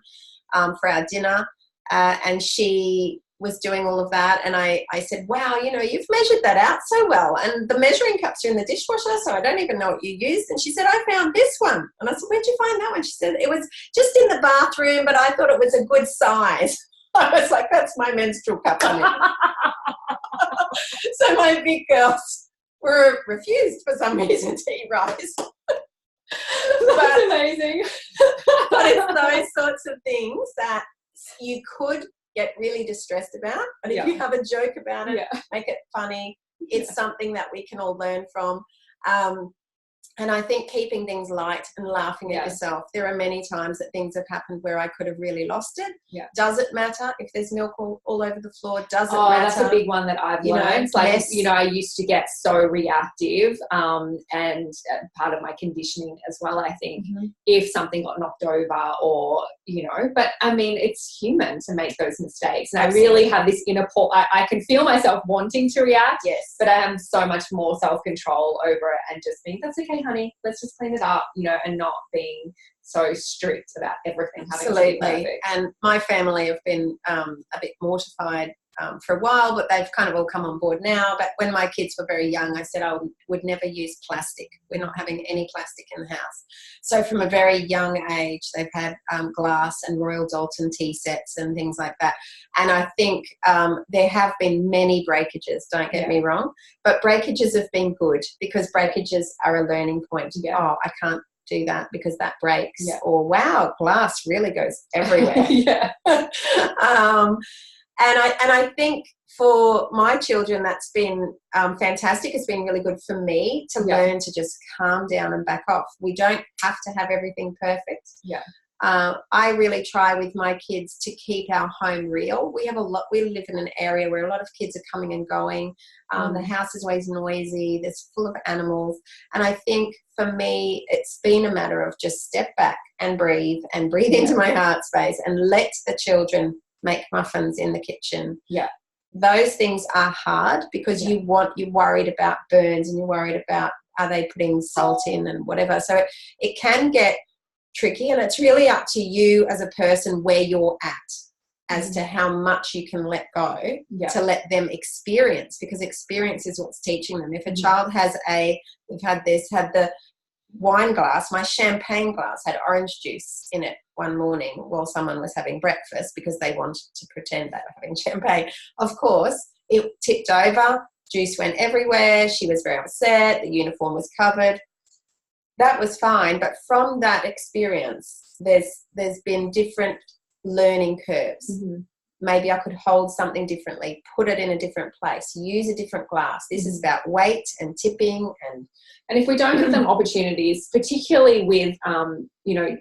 Speaker 2: for our dinner. And she was doing all of that. And I said, wow, you know, you've measured that out so well. And the measuring cups are in the dishwasher, so I don't even know what you used. And she said, I found this one. And I said, where'd you find that one? She said, it was just in the bathroom, but I thought it was a good size. I was like, that's my menstrual cup, honey. So my big girls were refused for some reason to eat rice.
Speaker 1: That's amazing.
Speaker 2: But it's those sorts of things that you could get really distressed about, but if you have a joke about it, make it funny, it's something that we can all learn from. And I think keeping things light and laughing at yourself. There are many times that things have happened where I could have really lost it. Does it matter if there's milk all over the floor? Does it matter?
Speaker 1: That's a big one that I've learned. It's like, you know, I used to get so reactive, and part of my conditioning as well, I think, if something got knocked over or, you know, but I mean, it's human to make those mistakes. And I really have this inner I can feel myself wanting to react, but I have so much more self-control over it and just being, that's okay, honey, let's just clean it up, you know, and not being so strict about everything having to be perfect.
Speaker 2: And my family have been a bit mortified for a while, but they've kind of all come on board now. But when my kids were very young, I said I would never use plastic. We're not having any plastic in the house. So from a very young age, they've had glass and Royal Dalton tea sets and things like that. And I think there have been many breakages, don't get me wrong, but breakages have been good because breakages are a learning point. Oh, I can't do that because that breaks. Or, wow, glass really goes everywhere. And I think for my children, that's been fantastic. It's been really good for me to learn to just calm down and back off. We don't have to have everything perfect. I really try with my kids to keep our home real. We live in an area where a lot of kids are coming and going. The house is always noisy. It's full of animals. And I think for me, it's been a matter of just step back and breathe into my heart space and let the children make muffins in the kitchen. Those things are hard because you're worried about burns and you're worried about, are they putting salt in and whatever. So it can get tricky, and it's really up to you as a person where you're at as to how much you can let go to let them experience, because experience is what's teaching them. If a child has had the wine glass, my champagne glass had orange juice in it one morning while someone was having breakfast because they wanted to pretend they were having champagne. Of course, it tipped over, juice went everywhere, she was very upset, the uniform was covered. That was fine, but from that experience, there's been different learning curves. Maybe I could hold something differently, put it in a different place, use a different glass. This is about weight and tipping.
Speaker 1: And if we don't give them opportunities, particularly with, you know,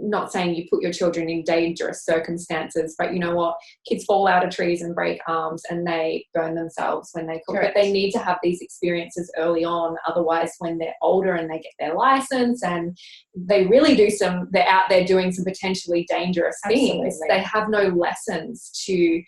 Speaker 1: not saying you put your children in dangerous circumstances, but you know what, kids fall out of trees and break arms and they burn themselves when they cook. But they need to have these experiences early on. Otherwise, when they're older and they get their license and they really they're out there doing some potentially dangerous things, they have no lessons to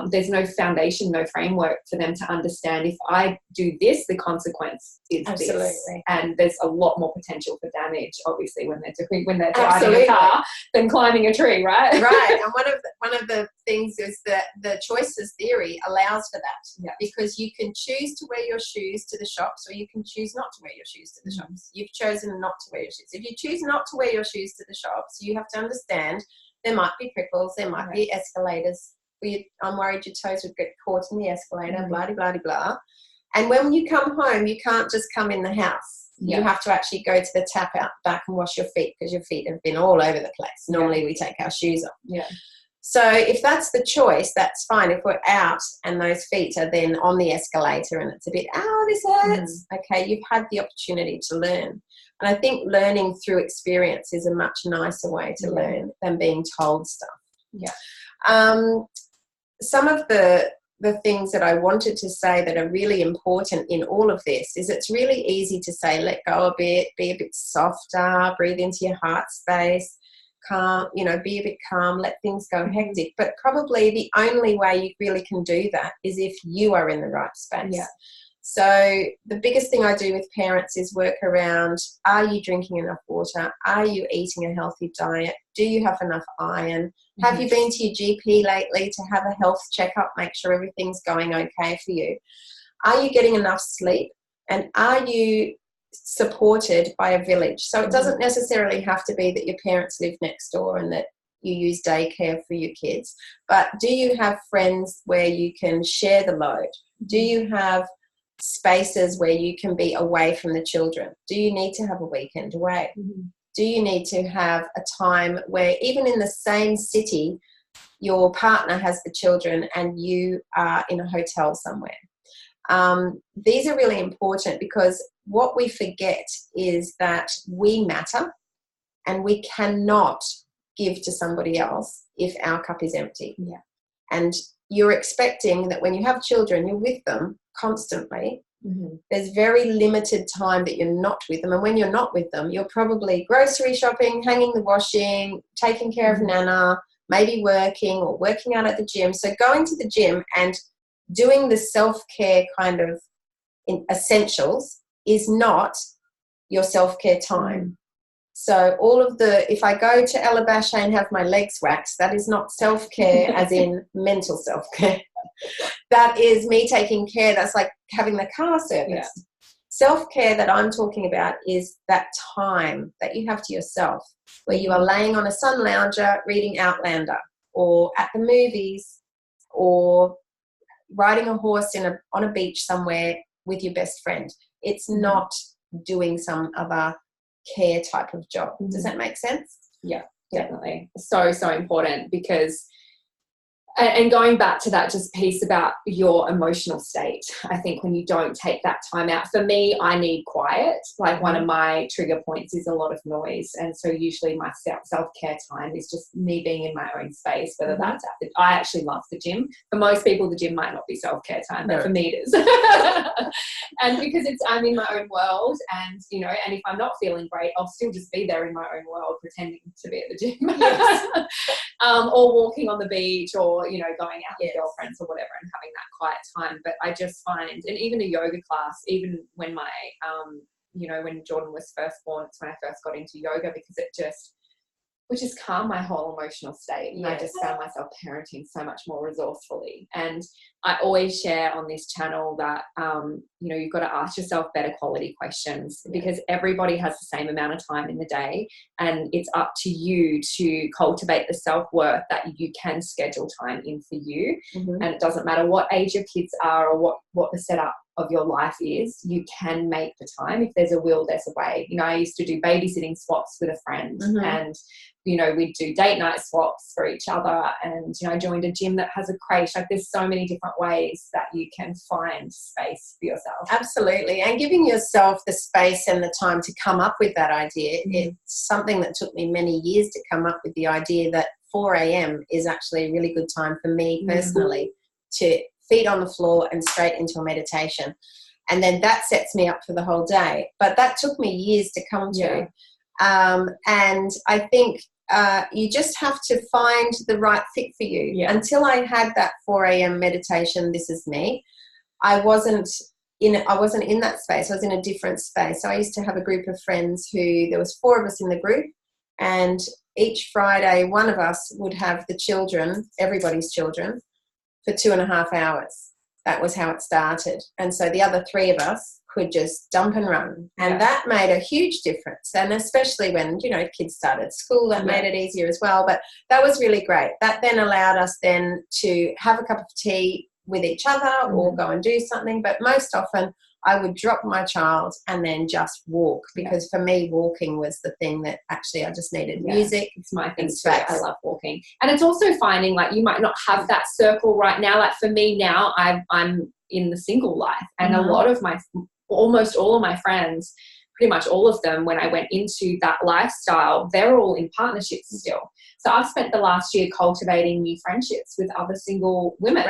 Speaker 1: there's no foundation, no framework for them to understand if I do this, the consequence is this. And there's a lot more potential for damage, obviously, when they're driving a car than climbing a tree, right?
Speaker 2: Right. And one of the things is that the choices theory allows for that, because you can choose to wear your shoes to the shops, or you can choose not to wear your shoes to the shops. You've chosen not to wear your shoes. If you choose not to wear your shoes to the shops, you have to understand there might be cripples, there might be escalators. I'm worried your toes would get caught in the escalator, blah, blah, blah, blah. And when you come home, you can't just come in the house. You have to actually go to the tap out back and wash your feet, because your feet have been all over the place. Normally we take our shoes off. So if that's the choice, that's fine. If we're out and those feet are then on the escalator and it's a bit, this hurts. Okay, you've had the opportunity to learn. And I think learning through experience is a much nicer way to learn than being told stuff. Some of the things that I wanted to say that are really important in all of this is it's really easy to say, let go a bit, be a bit softer, breathe into your heart space, calm, be a bit calm, let things go hectic. But probably the only way you really can do that is if you are in the right space. So the biggest thing I do with parents is work around, are you drinking enough water? Are you eating a healthy diet? Do you have enough iron? Have you been to your GP lately to have a health checkup, make sure everything's going okay for you? Are you getting enough sleep? And are you supported by a village? So it doesn't necessarily have to be that your parents live next door and that you use daycare for your kids, but do you have friends where you can share the load? Do you have spaces where you can be away from the children? Do you need to have a weekend away? Do you need to have a time where even in the same city your partner has the children and you are in a hotel somewhere? These are really important, because what we forget is that we matter and we cannot give to somebody else if our cup is empty. And you're expecting that when you have children, you're with them constantly. There's very limited time that you're not with them. And when you're not with them, you're probably grocery shopping, hanging the washing, taking care of Nana, maybe working or working out at the gym. So going to the gym and doing the self-care kind of essentials is not your self-care time. So if I go to Ella Bache and have my legs waxed, that is not self-care as in mental self-care. That is me taking care. That's like having the car serviced. Self-care that I'm talking about is that time that you have to yourself, where you are laying on a sun lounger reading Outlander, or at the movies, or riding a horse on a beach somewhere with your best friend. It's not doing some other care type of job. Does that make sense?
Speaker 1: Yeah, definitely. So important, because and going back to that just piece about your emotional state, I think when you don't take that time out, for me, I need quiet. Like one of my trigger points is a lot of noise. And so usually my self-care time is just me being in my own space, whether that's I actually love the gym. For most people, the gym might not be self-care time, but for me it is. And because I'm in my own world, and, and if I'm not feeling great, I'll still just be there in my own world, pretending to be at the gym. Or walking on the beach, or going out with girlfriends or whatever and having that quiet time. But I just find, and even a yoga class, even when my when Jordan was first born, it's when I first got into yoga, because which has calmed my whole emotional state. And I just found myself parenting so much more resourcefully. And I always share on this channel that, you've got to ask yourself better quality questions, because everybody has the same amount of time in the day, and it's up to you to cultivate the self-worth that you can schedule time in for you. And it doesn't matter what age your kids are or what the setup of your life is, you can make the time. If there's a will, there's a way. I used to do babysitting swaps with a friend, and we'd do date night swaps for each other, and I joined a gym that has a crèche. Like, there's so many different ways that you can find space for yourself.
Speaker 2: Absolutely. And giving yourself the space and the time to come up with that idea. It's something that took me many years to come up with, the idea that 4 a.m. is actually a really good time for me personally to feet on the floor and straight into a meditation. And then that sets me up for the whole day. But that took me years to come to. And I think you just have to find the right fit for you.
Speaker 1: Yeah.
Speaker 2: Until I had that 4 a.m. meditation, this is me, I wasn't in that space. I was in a different space. So I used to have a group of friends there was 4 of us in the group, and each Friday one of us would have the children, everybody's children, for 2.5 hours. That was how it started. And so the other 3 of us could just dump and run. And that made a huge difference. And especially when, kids started school, that made it easier as well. But that was really great. That then allowed us then to have a cup of tea with each other or go and do something. But most often I would drop my child and then just walk, because for me walking was the thing that actually I just needed music.
Speaker 1: It's my thing too. I love walking. And it's also finding, like, you might not have that circle right now. Like for me now, I'm in the single life, and a lot of almost all of my friends, pretty much all of them, when I went into that lifestyle, they're all in partnerships still. So I've spent the last year cultivating new friendships with other single women,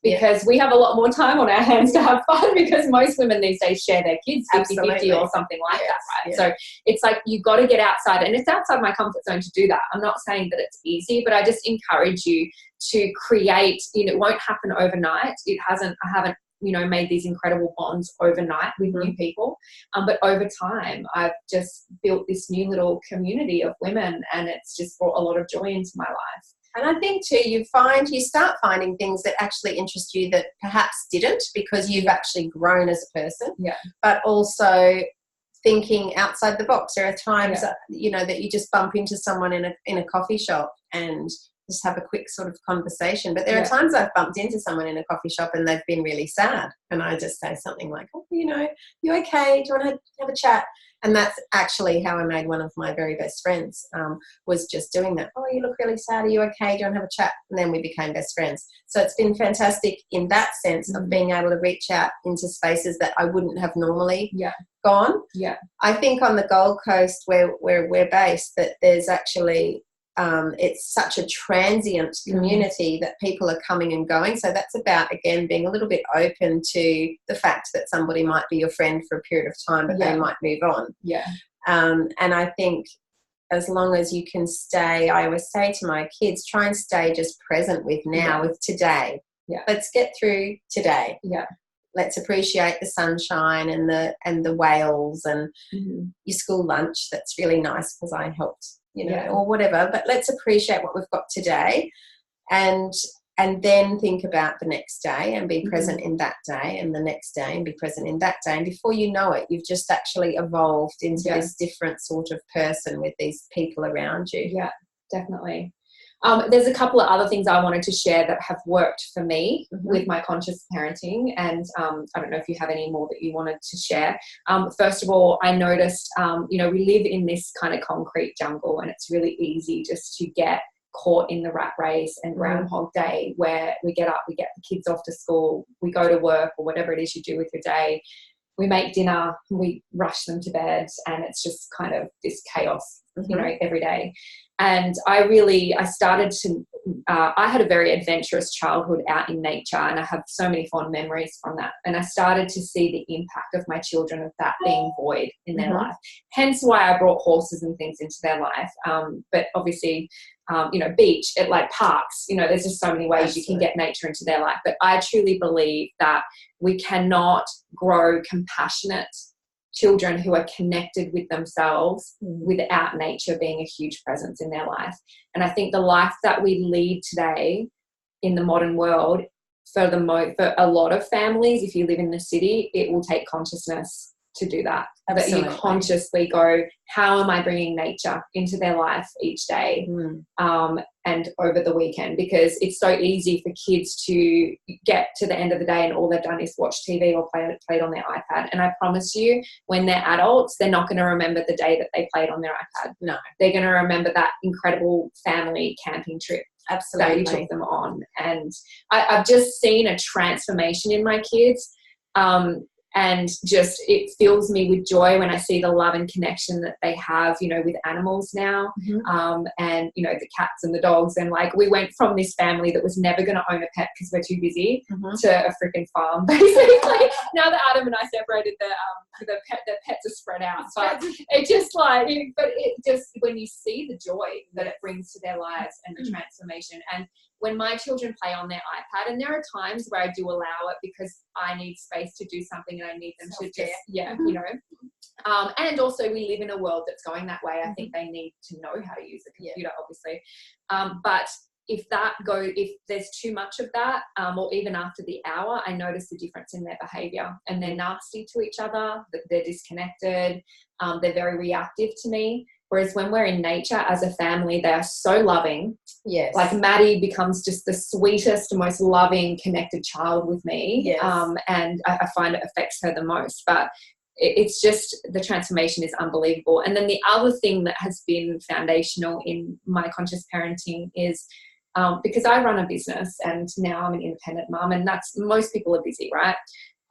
Speaker 1: because we have a lot more time on our hands to have fun, because most women these days share their kids 50-50 or something like that, right? Yeah. So it's like you've got to get outside, and it's outside my comfort zone to do that. I'm not saying that it's easy, but I just encourage you to create, it won't happen overnight. I haven't made these incredible bonds overnight with new people. But over time, I've just built this new little community of women, and it's just brought a lot of joy into my life.
Speaker 2: And I think too, you start finding things that actually interest you that perhaps didn't, because you've actually grown as a person.
Speaker 1: Yeah.
Speaker 2: But also thinking outside the box. There are times that you just bump into someone in a coffee shop and just have a quick sort of conversation. But there are times I've bumped into someone in a coffee shop and they've been really sad, and I just say something like, "Oh, you okay? Do you want to have a chat?" And that's actually how I made one of my very best friends, was just doing that. "Oh, you look really sad. Are you okay? Do you want to have a chat?" And then we became best friends. So it's been fantastic in that sense of being able to reach out into spaces that I wouldn't have normally gone.
Speaker 1: Yeah.
Speaker 2: I think on the Gold Coast where we're based, that there's actually it's such a transient community that people are coming and going. So that's about, again, being a little bit open to the fact that somebody might be your friend for a period of time, but they might move on.
Speaker 1: Yeah.
Speaker 2: And I think as long as you can stay, I always say to my kids, try and stay just present with now, with today.
Speaker 1: Yeah.
Speaker 2: Let's get through today.
Speaker 1: Yeah.
Speaker 2: Let's appreciate the sunshine and the whales and your school lunch. That's really nice because I helped, or whatever. But let's appreciate what we've got today, and then think about the next day and be present in that day, and the next day and be present in that day. And before you know it, you've just actually evolved into this different sort of person with these people around you.
Speaker 1: Yeah, definitely. There's a couple of other things I wanted to share that have worked for me with my conscious parenting, and I don't know if you have any more that you wanted to share. First of all, I noticed, we live in this kind of concrete jungle, and it's really easy just to get caught in the rat race and Groundhog Day, where we get up, we get the kids off to school, we go to work, or whatever it is you do with your day. We make dinner, we rush them to bed, and it's just kind of this chaos, every day. And I started to, I had a very adventurous childhood out in nature, and I have so many fond memories from that. And I started to see the impact of my children of that being void in their life. Hence why I brought horses and things into their life. But obviously, beach, at like parks, there's just so many ways you can get nature into their life. But I truly believe that we cannot grow compassionate children who are connected with themselves without nature being a huge presence in their life. And I think the life that we lead today in the modern world, for a lot of families, if you live in the city, it will take consciousness to do that.
Speaker 2: Absolutely.
Speaker 1: That you consciously go, how am I bringing nature into their life each day and over the weekend? Because it's so easy for kids to get to the end of the day and all they've done is watch TV or play it on their iPad. And I promise you, when they're adults, they're not going to remember the day that they played on their iPad. No. They're going to remember that incredible family camping trip. Absolutely. That you took them on. And I've just seen a transformation in my kids. And just it fills me with joy when I see the love and connection that they have, you know, with animals now. And, you know, the cats and the dogs. And like we went from this family that was never going to own a pet because we're too busy to a freaking farm, basically. Now that Adam and I separated, the pets are spread out. But it just like, but it just, when you see the joy that it brings to their lives and the transformation. And when my children play on their iPad, and there are times where I do allow it because I need space to do something and I need them to just, you know. And also we live in a world that's going that way. I think they need to know how to use a computer, obviously. But if there's too much of that, or even after the hour, I notice the difference in their behavior, and they're nasty to each other, they're disconnected, they're very reactive to me. Whereas when we're in nature as a family, they are so loving. Yes. Like Maddie becomes just the sweetest, most loving, connected child with me. Yes. And I find it affects her the most. But it's just, the transformation is unbelievable. And then the other thing that has been foundational in my conscious parenting is because I run a business and now I'm an independent mum, and most people are busy, right?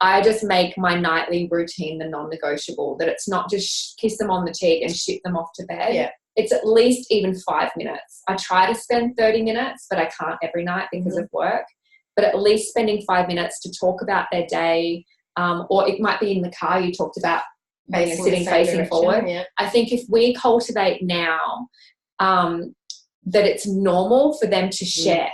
Speaker 1: I just make my nightly routine the non-negotiable, that it's not just kiss them on the cheek and ship them off to bed. Yeah. It's at least even 5 minutes. I try to spend 30 minutes, but I can't every night because of work. But at least spending 5 minutes to talk about their day, or it might be in the car, you talked about sitting facing forward. Yeah. I think if we cultivate now that it's normal for them to share.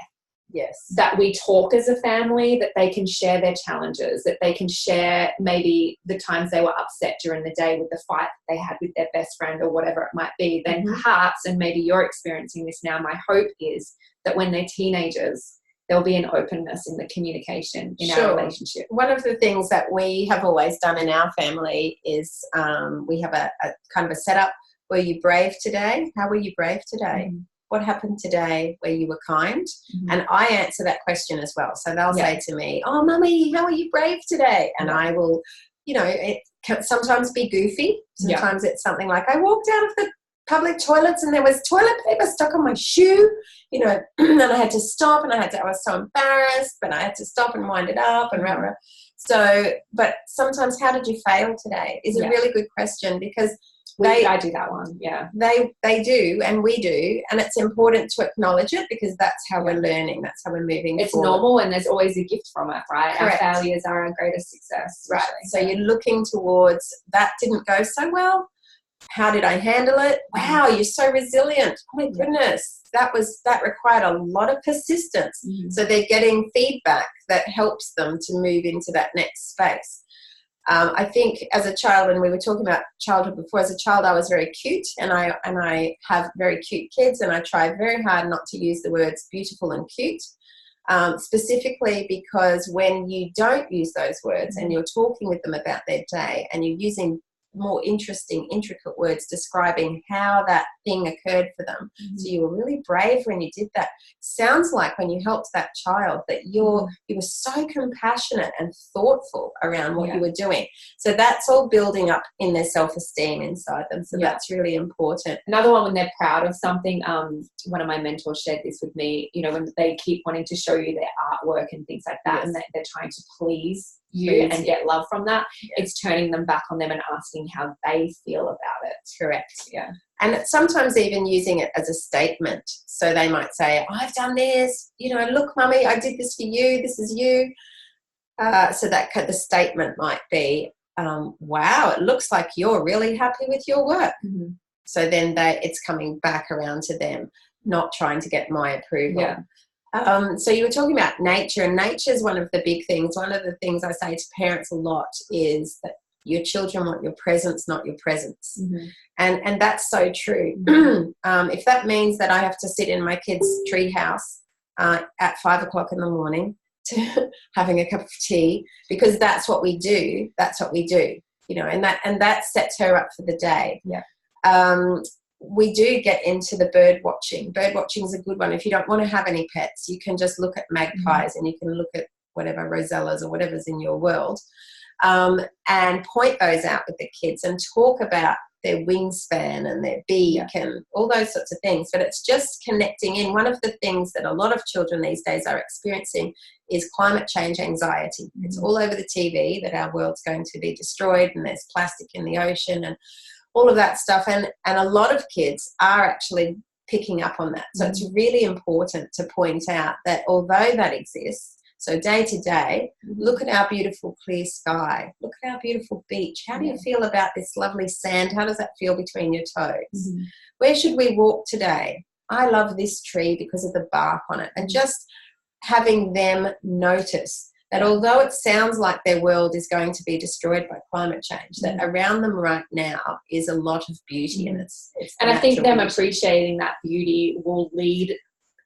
Speaker 1: Yes. That we talk as a family, that they can share their challenges, that they can share maybe the times they were upset during the day with the fight they had with their best friend or whatever it might be, then perhaps, and maybe you're experiencing this now, my hope is that when they're teenagers, there'll be an openness in the communication in our relationship. One of the things that we have always done in our family is we have a kind of a setup. Were you brave today? How were you brave today? What happened today where you were kind? And I answer that question as well. So they'll say to me, oh, Mummy, how are you brave today? And I will, you know, it can sometimes be goofy. Sometimes it's something like, I walked out of the public toilets and there was toilet paper stuck on my shoe, you know, and I had to stop and I was so embarrassed, but I had to stop and wind it up and rah. So, but sometimes how did you fail today is a really good question, because I do that one, They do, and we do, and it's important to acknowledge it because that's how we're learning, that's how we're moving forward. It's normal, and there's always a gift from it, right? Correct. Our failures are our greatest success. Right, so you're looking towards, that didn't go so well. How did I handle it? Wow, you're so resilient. Oh my goodness, that required a lot of persistence. So they're getting feedback that helps them to move into that next space. I think as a child, when we were talking about childhood before, as a child I was very cute, and I have very cute kids, and I try very hard not to use the words beautiful and cute, specifically because when you don't use those words and you're talking with them about their day and you're using more interesting, intricate words describing how that thing occurred for them. So you were really brave when you did that. Sounds like when you helped that child that you were so compassionate and thoughtful around what you were doing. So that's all building up in their self-esteem inside them. So that's really important. Another one, when they're proud of something, one of my mentors shared this with me, you know, when they keep wanting to show you their artwork and things like that, and they're trying to please you and get love from that, it's turning them back on them and asking how they feel about it. Correct. Yeah. And it's sometimes even using it as a statement. So they might say, I've done this, you know, look, Mummy, I did this for you, this is you. So that the statement might be, wow, it looks like you're really happy with your work. So then it's coming back around to them, not trying to get my approval. So you were talking about nature, and nature is one of the big things. One of the things I say to parents a lot is that your children want your presence, not your presence. And that's so true. If that means that I have to sit in my kids' tree house at 5 o'clock in the morning to having a cup of tea, because that's what we do, you know, and that sets her up for the day. We do get into the bird watching. Bird watching is a good one. If you don't want to have any pets, you can just look at magpies and you can look at whatever rosellas or whatever's in your world, and point those out with the kids and talk about
Speaker 2: their wingspan and their beak and all those sorts of things. But it's just connecting in. One of the things that a lot of children these days are experiencing is climate change anxiety. Mm-hmm. It's all over the TV that our world's going to be destroyed and there's plastic in the ocean and all of that stuff. And a lot of kids are actually picking up on that. So it's really important to point out that although that exists, so day to day, look at our beautiful clear sky. Look at our beautiful beach. How do you feel about this lovely sand? How does that feel between your toes? Where should we walk today? I love this tree because of the bark on it. And just having them notice that although it sounds like their world is going to be destroyed by climate change, that around them right now is a lot of beauty. And
Speaker 1: and I think them appreciating that beauty will lead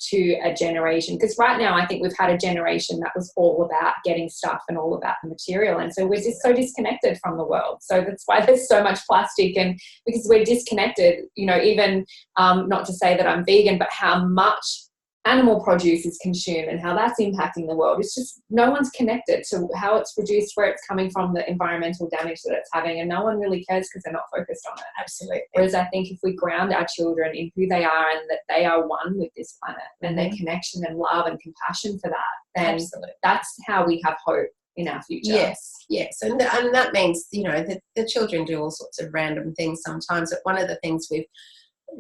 Speaker 1: to a generation, because right now I think we've had a generation that was all about getting stuff and all about the material, and so we're just so disconnected from the world. So that's why there's so much plastic, and because we're disconnected, you know, even not to say that I'm vegan, but how much animal produce is consumed and how that's impacting the world. It's just no one's connected to how it's produced, where it's coming from, the environmental damage that it's having, and no one really cares because they're not focused on it.
Speaker 2: Absolutely.
Speaker 1: Whereas I think if we ground our children in who they are and that they are one with this planet and their connection and love and compassion for that, then that's how we have hope in our future.
Speaker 2: Yes. And that means, you know, the children do all sorts of random things sometimes. But one of the things we've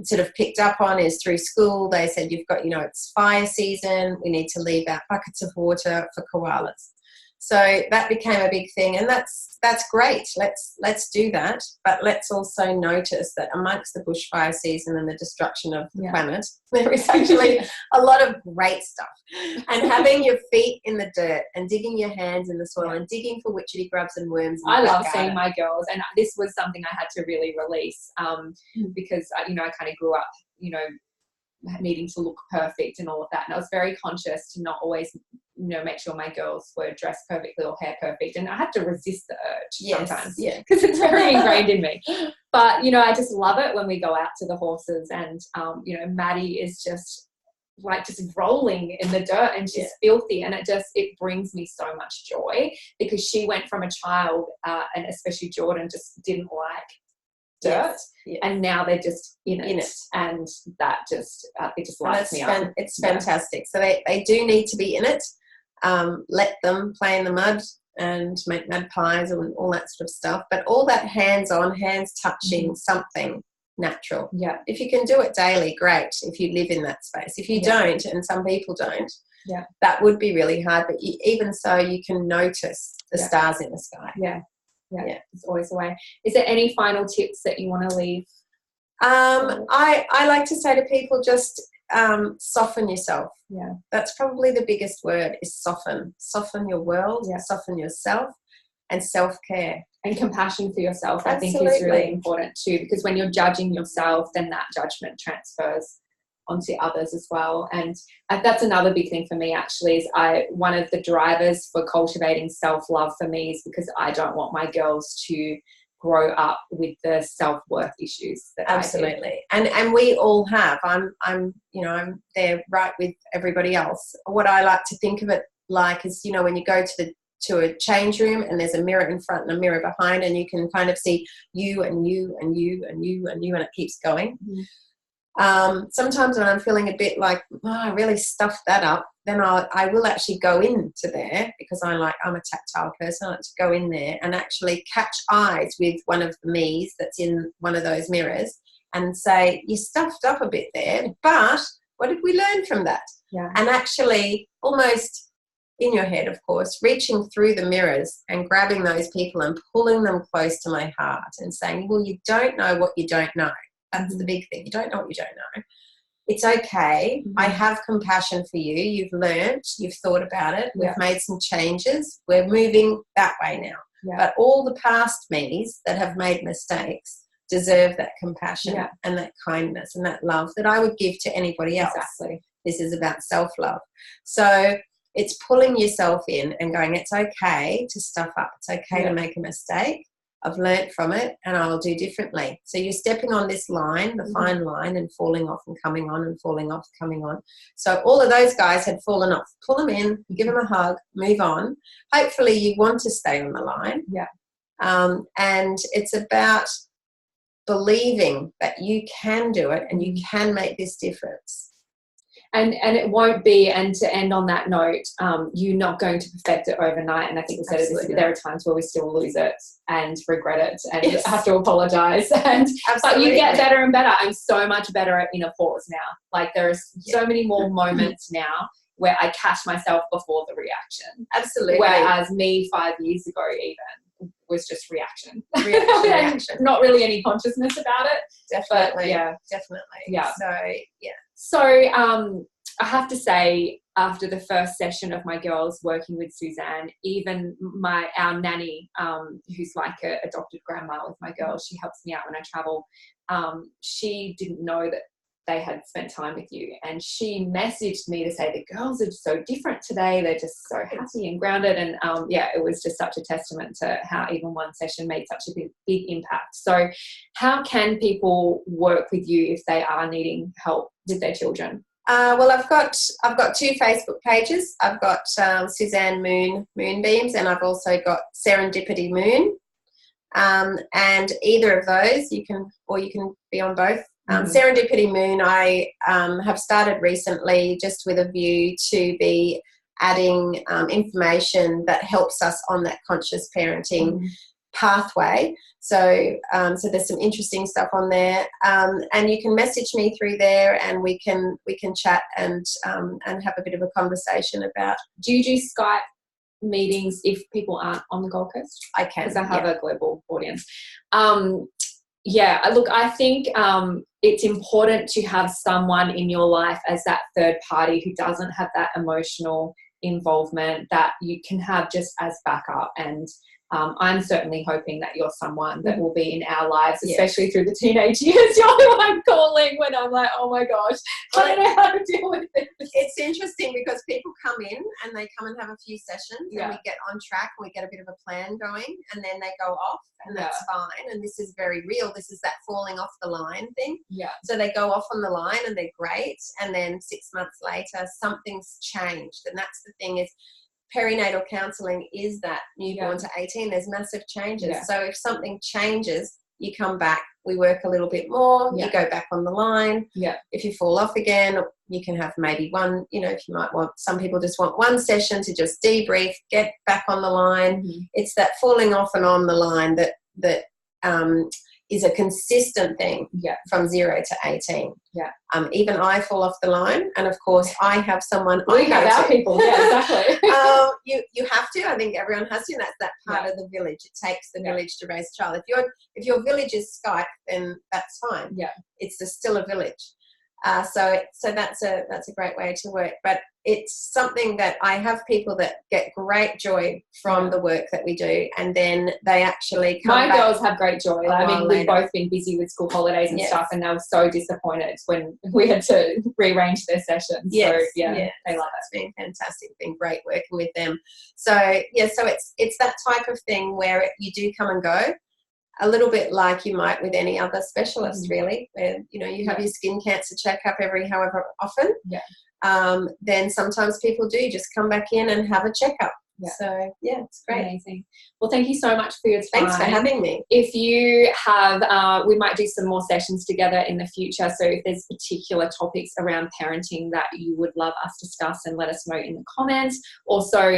Speaker 2: sort of picked up on is through school, they said, you've got, you know, it's fire season, we need to leave out buckets of water for koalas. So that became a big thing, and that's great. Let's do that, but let's also notice that amongst the bushfire season and the destruction of the planet, there is actually a lot of great stuff. And having your feet in the dirt and digging your hands in the soil and digging for witchetty grubs and worms.
Speaker 1: I love seeing my girls, and this was something I had to really release because you know, I kind of grew up, you know, needing to look perfect and all of that, and I was very conscious to not always, you know, make sure my girls were dressed perfectly or hair perfect, and I had to resist the urge sometimes because it's very ingrained in me. But you know, I just love it when we go out to the horses, and you know, Maddie is just like just rolling in the dirt and she's filthy, and it brings me so much joy, because she went from a child and especially Jordan just didn't like dirt, and now they're just in it. And that just it just lights me up.
Speaker 2: It's fantastic. So they do need to be in it. Let them play in the mud and make mud pies and all that sort of stuff, but all that hands touching something natural. If you can do it daily, great, if you live in that space. If you don't, and some people don't, that would be really hard, but even so, you can notice the stars in the sky.
Speaker 1: It's always a way. Is there any final tips that you want to leave?
Speaker 2: I like to say to people, just soften yourself. That's probably the biggest word, is soften your world, soften yourself, and self-care
Speaker 1: and compassion for yourself. I think is really important too, because when you're judging yourself, then that judgment transfers onto others as well. And that's another big thing for me, actually, is one of the drivers for cultivating self-love for me is because I don't want my girls to grow up with the self-worth issues that
Speaker 2: absolutely I do. And we all have. I'm you know, I'm there right with everybody else. What I like to think of it like is, you know, when you go to a change room and there's a mirror in front and a mirror behind, and you can kind of see you and you and you and you and you, and it keeps going. Sometimes when I'm feeling a bit like, I really stuffed that up, then I will actually go into there, because I'm a tactile person. I like to go in there and actually catch eyes with one of the me's that's in one of those mirrors and say, you stuffed up a bit there, but what did we learn from that? And actually almost in your head, of course, reaching through the mirrors and grabbing those people and pulling them close to my heart and saying, well, you don't know what you don't know. That's the big thing. You don't know what you don't know. It's okay. I have compassion for you. You've learned. You've thought about it. We've made some changes. We're moving that way now. But all the past me's that have made mistakes deserve that compassion and that kindness and that love that I would give to anybody else.
Speaker 1: Exactly.
Speaker 2: This is about self-love. So it's pulling yourself in and going, it's okay to stuff up. It's okay to make a mistake. I've learnt from it and I'll do differently. So you're stepping on this line, the fine line, and falling off and coming on and falling off, coming on. So all of those guys had fallen off. Pull them in, give them a hug, move on. Hopefully you want to stay on the line. And it's about believing that you can do it and you can make this difference.
Speaker 1: And it won't be, and to end on that note, you're not going to perfect it overnight. And I think we said it, there are times where we still lose it and regret it and have to apologize. But you get better and better. I'm so much better at inner pause now. Like there are so many more moments now where I catch myself before the reaction.
Speaker 2: Absolutely.
Speaker 1: Whereas me 5 years ago even was just reaction.
Speaker 2: Reaction.
Speaker 1: Not really any consciousness about it.
Speaker 2: Definitely.
Speaker 1: But yeah.
Speaker 2: Definitely.
Speaker 1: Yeah.
Speaker 2: So, yeah.
Speaker 1: So I have to say, after the first session of my girls working with Suzanne, even our nanny, who's like a adopted grandma with my girls, she helps me out when I travel. She didn't know that they had spent time with you, and she messaged me to say the girls are so different today. They're just so happy and grounded, and it was just such a testament to how even one session made such a big impact. So how can people work with you if they are needing help with their children?
Speaker 2: Well, I've got 2 Facebook pages. I've got Suzanne Moonbeams, and I've also got Serendipity Moon. And either of those you can be on both. Serendipity Moon, I have started recently just with a view to be adding information that helps us on that conscious parenting pathway. So there's some interesting stuff on there, and you can message me through there, and we can chat and have a bit of a conversation about.
Speaker 1: Do you do Skype meetings if people aren't on the Gold Coast?
Speaker 2: I can,
Speaker 1: because I have a global audience. Look, I think it's important to have someone in your life as that third party who doesn't have that emotional involvement that you can have just as backup. And I'm certainly hoping that you're someone that will be in our lives, especially through the teenage years. You're who I'm calling when I'm like, oh my gosh, I don't know how to deal with this.
Speaker 2: It's interesting because people come in and they come and have a few sessions and we get on track and we get a bit of a plan going, and then they go off, and that's fine. And this is very real. This is that falling off the line thing. Yeah. So they go off on the line and they're great, and then 6 months later something's changed. And that's the thing is, perinatal counselling is that newborn to 18. There's massive changes. So if something changes, you come back, we work a little bit more, you go back on the line. If you fall off again, you can have maybe one, if you might want, some people just want one session to just debrief, get back on the line. It's that falling off and on the line that is a consistent thing from 0 to 18. Even I fall off the line, and of course I have someone.
Speaker 1: We have our people. Exactly.
Speaker 2: You have to. I think everyone has to, and that's that part of the village. It takes the village to raise a child. If your village is Skype, then that's fine. It's still a village. So that's a great way to work. But it's something that I have people that get great joy from the work that we do, and then they actually come back.
Speaker 1: My girls have great joy. I mean, we've both been busy with school holidays and stuff, and they were so disappointed when we had to rearrange their sessions. So they love it.
Speaker 2: It's been fantastic. It's been great working with them. So so it's that type of thing where you do come and go. A little bit like you might with any other specialist, really, where you have your skin cancer checkup every however often. Then sometimes people do just come back in and have a checkup. So it's great.
Speaker 1: Amazing. Well, thank you so much for your time.
Speaker 2: Thanks for having me.
Speaker 1: If you have, we might do some more sessions together in the future. So if there's particular topics around parenting that you would love us to discuss, and let us know in the comments. Also,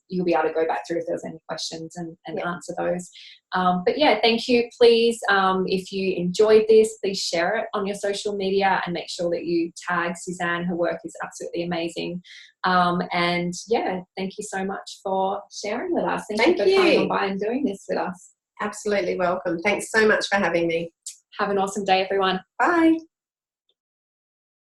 Speaker 1: you'll be able to go back through if there's any questions and answer those. But thank you. Please, if you enjoyed this, please share it on your social media and make sure that you tag Suzanne. Her work is absolutely amazing. Thank you so much for sharing with us. Thank you for coming on by and doing this with us.
Speaker 2: Absolutely welcome. Thanks so much for having me.
Speaker 1: Have an awesome day, everyone.
Speaker 2: Bye.